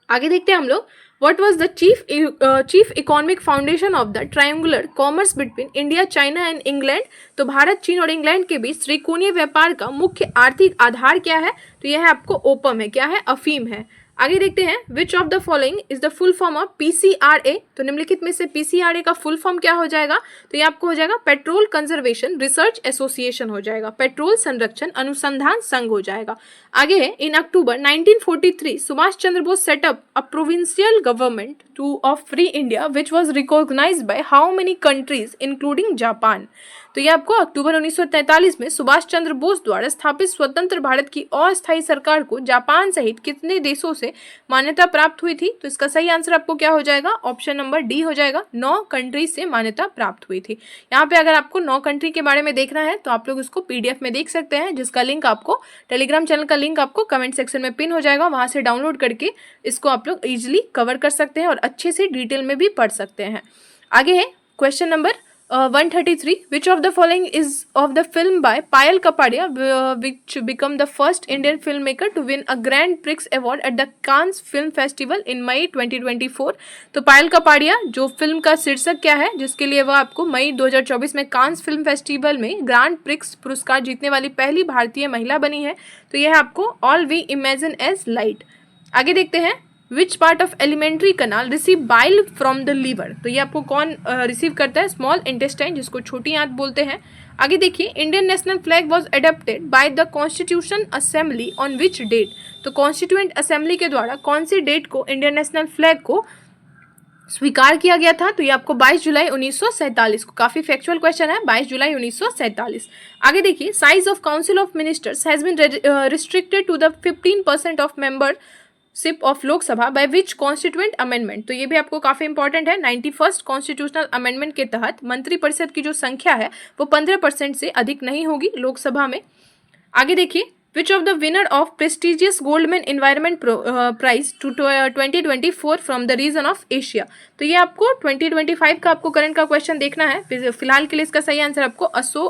Speaker 1: आगे देखते हैं हम लोग, what was the chief economic foundation of the triangular commerce between India, China and England. तो भारत, चीन और इंग्लैंड के बीच त्रिकोणीय व्यापार का मुख्य आर्थिक आधार क्या है? तो यह है आपको ओपम है। क्या है? अफीम है। आगे देखते हैं, which of the following is the full form of PCRA। तो निम्नलिखित में से PCRA का फुल फॉर्म क्या हो जाएगा? तो ये आपको हो जाएगा पेट्रोल कंजर्वेशन रिसर्च एसोसिएशन हो जाएगा, पेट्रोल संरक्षण अनुसंधान संघ हो जाएगा। आगे है, in October 1943 Subhash Chandra Bose set up a provincial government of free India which was recognized by how many countries including Japan. तो ये आपको अक्टूबर 1943 में सुभाष चंद्र बोस द्वारा स्थापित स्वतंत्र भारत की अस्थायी सरकार को जापान सहित कितने देशों से मान्यता प्राप्त हुई थी? तो इसका सही आंसर आपको क्या हो जाएगा? ऑप्शन नंबर डी हो जाएगा, 9 कंट्री से मान्यता प्राप्त हुई थी। यहाँ पे अगर आपको 9 कंट्री के बारे में देखना है तो आप लोग इसको पीडीएफ में देख सकते हैं, जिसका लिंक आपको टेलीग्राम चैनल का लिंक आपको कमेंट सेक्शन में पिन हो जाएगा। वहां से डाउनलोड करके इसको आप लोग इजिली कवर कर सकते हैं और अच्छे से डिटेल में भी पढ़ सकते हैं। आगे है question number 133. Which of the following is of the film by Payal Kapadia, which become the first Indian filmmaker to win a Grand Prix award at the Cannes Film Festival in मई 2024? तो पायल कपाड़िया जो film का शीर्षक क्या है जिसके लिए वह आपको मई 2024 में कांस फिल्म फेस्टिवल में ग्रांड प्रिक्स पुरस्कार जीतने वाली पहली भारतीय महिला बनी है? तो यह है आपको all we imagine as light. आगे देखते हैं, which part of alimentary canal receive bile from the liver? तो ये आपको कौन रिसीव करता है? स्मॉल इंटेस्टाइन, जिसको छोटी आंत बोलते हैं। आगे देखिए, Indian national flag was adopted by the constitution assembly on which date? तो कॉन्स्टिट्यूएंट असेंबली के द्वारा कौन सी डेट को इंडियन नेशनल फ्लैग को स्वीकार किया गया था? तो ये आपको 22 जुलाई 1947 को, काफी फैक्चुअल क्वेश्चन है, 22 जुलाई 1947। आगे देखिए, size of council of ministers has been restricted to the 15% of membership of Lok Sabha by which constituent amendment? तो ये भी आपको काफी इंपॉर्टेंट है। 91st कॉन्स्टिट्यूशनल अमेंडमेंट के तहत मंत्रिपरिषद की जो संख्या है वो 15% से अधिक नहीं होगी लोकसभा में। आगे देखिए, which of the winner of prestigious Goldman environment prize to 2024 from the region of Asia? तो ये आपको 2025 का आपको करंट का क्वेश्चन देखना है। फिलहाल के लिए इसका सही आंसर आपको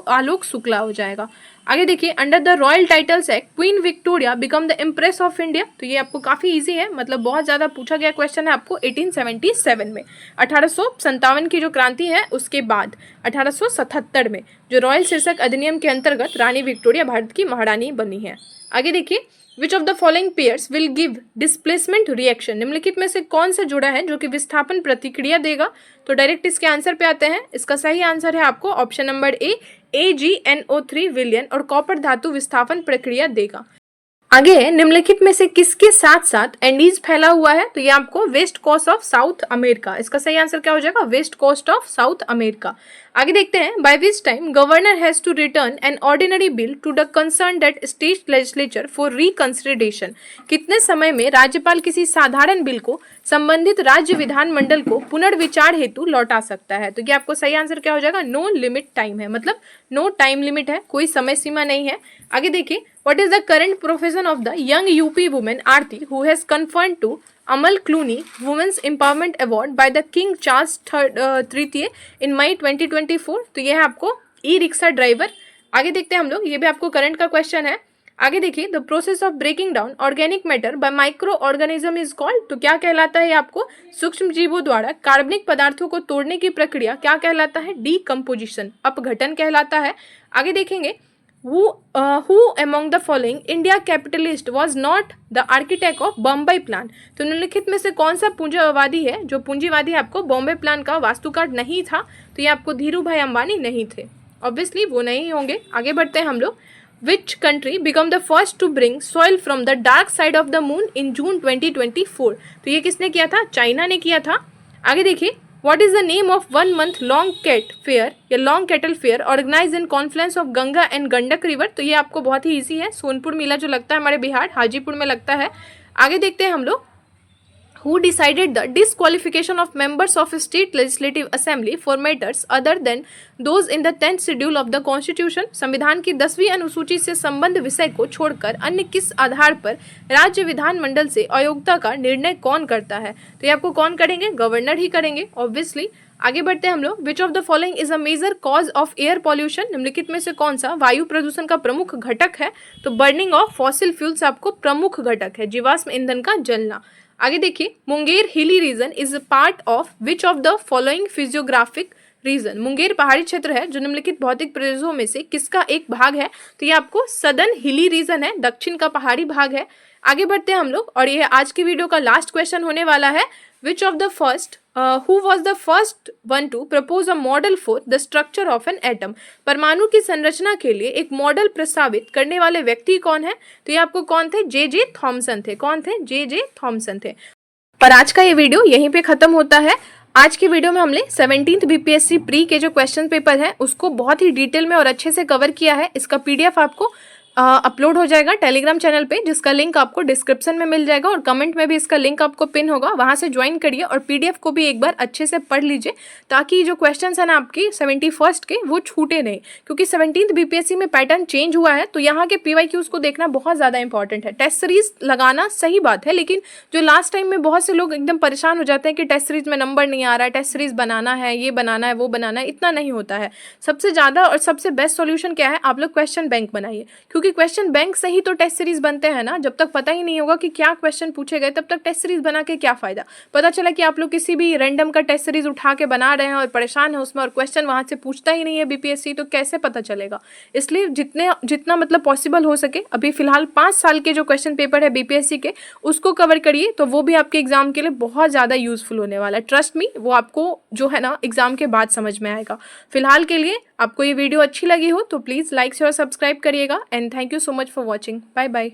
Speaker 1: आलोक शुक्ला हो जाएगा। आगे देखिए, under the royal titles act queen Victoria become the impress of India? तो ये आपको काफी इजी है, मतलब बहुत ज्यादा पूछा गया क्वेश्चन है आपको। 1877 में 1857 की जो क्रांति है उसके बाद 1877 में जो रॉयल शीर्षक अधिनियम के अंतर्गत रानी विक्टोरिया भारत की महारानी बनी है। आगे देखिए, which of the following pairs will give displacement reaction? निम्नलिखित में से कौन सा जुड़ा है जो कि विस्थापन प्रतिक्रिया देगा? तो डायरेक्ट इसके आंसर पे आते हैं। इसका सही आंसर है आपको ऑप्शन नंबर ए, AgNO3 विलयन और कॉपर धातु विस्थापन प्रक्रिया देगा। आगे है, निम्नलिखित में से किसके साथ साथ एंडीज फैला हुआ है? तो ये आपको west coast of South America, इसका सही आंसर क्या हो जाएगा? West coast of South America. आगे देखते हैं, by which time governor has to return an ordinary bill to the concern that state legislature for reconsideration? कितने समय में राज्यपाल किसी साधारण बिल को संबंधित राज्य विधानमंडल को पुनर्विचार हेतु लौटा सकता है? तो ये आपको सही आंसर क्या हो जाएगा? नो लिमिट टाइम है, मतलब नो टाइम लिमिट है, कोई समय सीमा नहीं है। आगे देखिए, what is the current profession of the young UP woman Aarti who has conferred to Amal Clooney Women's Empowerment Award by the King Charles III in May 2024? तो यह है आपको ई रिक्शा ड्राइवर। आगे देखते हैं हम लोग, ये भी आपको करंट का क्वेश्चन है। आगे देखिए, the process of breaking down organic matter by micro organism is called? तो क्या कहलाता है आपको? सूक्ष्म जीवों द्वारा कार्बनिक पदार्थों को तोड़ने की प्रक्रिया क्या कहलाता है? डीकम्पोजिशन, अपघटन कहलाता है। आगे देखेंगे, who among the following India capitalist was not the architect of Bombay plan? तो निम्नलिखित में से कौन सा पूंजीवादी है जो पूंजीवादी आपको बॉम्बे प्लान का वास्तुकार नहीं था? तो ये आपको धीरू भाई अंबानी नहीं थे, ऑब्वियसली वो नहीं होंगे। आगे बढ़ते हैं हम लोग, which country become the first to bring soil from the dark side of the moon in June 2024? तो ये किसने किया था? चाइना ने किया था। आगे देखिए, What is the name of 1 month long cat fair या long cattle fair organized in confluence of Ganga and Gandak river? तो ये आपको बहुत ही इजी है, सोनपुर मेला जो लगता है हमारे बिहार हाजीपुर में लगता है। आगे देखते हैं हम लोग, who decided the disqualification of members of state legislative assembly for matters other than those in the 10th schedule of the constitution? संविधान की 10वीं अनुसूची से संबंध विषय को छोड़कर अन्य किस आधार पर राज्य विधानमंडल से अयोग्यता का निर्णय कौन करता है? तो ये आपको कौन करेंगे? गवर्नर ही करेंगे, ऑब्वियसली। आगे बढ़ते हैं हम लोग, which of the following is a major cause of air pollution? निम्नलिखित में से कौन सा वायु प्रदूषण का प्रमुख घटक है? तो बर्निंग ऑफ फॉसिल फ्यूल्स आपको प्रमुख घटक है, जीवाश्म ईंधन का जलना। आगे देखिए, Munger hilly region is part of which of the following physiographic region? Munger पहाड़ी क्षेत्र है जो निम्नलिखित भौतिक प्रदेशों में से किसका एक भाग है? तो ये आपको सदर्न हिली रीजन है, दक्षिण का पहाड़ी भाग है। आगे बढ़ते हैं हम लोग, और ये आज की वीडियो का लास्ट क्वेश्चन होने वाला है, which of the first who was the first one to propose a model for the structure of an atom? परमाणु की संरचना के लिए एक मॉडल प्रस्तावित करने वाले व्यक्ति कौन है? तो ये आपको कौन थे? जे थॉमसन थे। कौन थे? जे थॉमसन थे। पर आज का ये वीडियो यहीं पे खत्म होता है। आज की वीडियो में हमने 17th बीपीएससी प्री के जो क्वेश्चन पेपर है उसको बहुत ही डिटेल में और अच्छे से कवर किया है। इसका पीडीएफ आपको अपलोड हो जाएगा टेलीग्राम चैनल पे, जिसका लिंक आपको डिस्क्रिप्शन में मिल जाएगा और कमेंट में भी इसका लिंक आपको पिन होगा, वहां से ज्वाइन करिए और पीडीएफ को भी एक बार अच्छे से पढ़ लीजिए ताकि जो क्वेश्चंस है ना आपकी 71st के वो छूटे नहीं, क्योंकि 17th बीपीएससी में पैटर्न चेंज हुआ है तो यहाँ के पीवाईक्यूज को देखना बहुत ज़्यादा इंपॉर्टेंट है। टेस्ट सीरीज लगाना सही बात है, लेकिन जो लास्ट टाइम में बहुत से लोग एकदम परेशान हो जाते हैं कि टेस्ट सीरीज में नंबर नहीं आ रहा है, टेस्ट सीरीज बनाना है, ये बनाना है, वो बनाना है, इतना नहीं होता है। सबसे ज़्यादा और सबसे बेस्ट सॉल्यूशन क्या है, आप लोग क्वेश्चन बैंक बनाइए, क्योंकि क्वेश्चन बैंक से ही तो टेस्ट सीरीज बनते हैं ना। जब तक पता ही नहीं होगा कि क्या क्वेश्चन पूछे गए तब तक टेस्ट सीरीज बना के क्या फायदा। पता चला कि आप लोग किसी भी रैंडम का टेस्ट सीरीज उठा के बना रहे हैं और परेशान है उसमें और क्वेश्चन वहां से पूछता ही नहीं है बीपीएससी, तो कैसे पता चलेगा। इसलिए जितना मतलब पॉसिबल हो सके अभी फिलहाल 5 साल के जो क्वेश्चन पेपर है बीपीएससी के उसको कवर करिए, तो वो भी आपके एग्जाम के लिए बहुत ज़्यादा यूजफुल होने वाला है। ट्रस्ट मी, वो आपको जो है ना एग्जाम के बाद समझ में आएगा। फिलहाल के लिए आपको ये वीडियो अच्छी लगी हो तो प्लीज़ लाइक शेयर और सब्सक्राइब करिएगा and thank you so much for watching. Bye bye.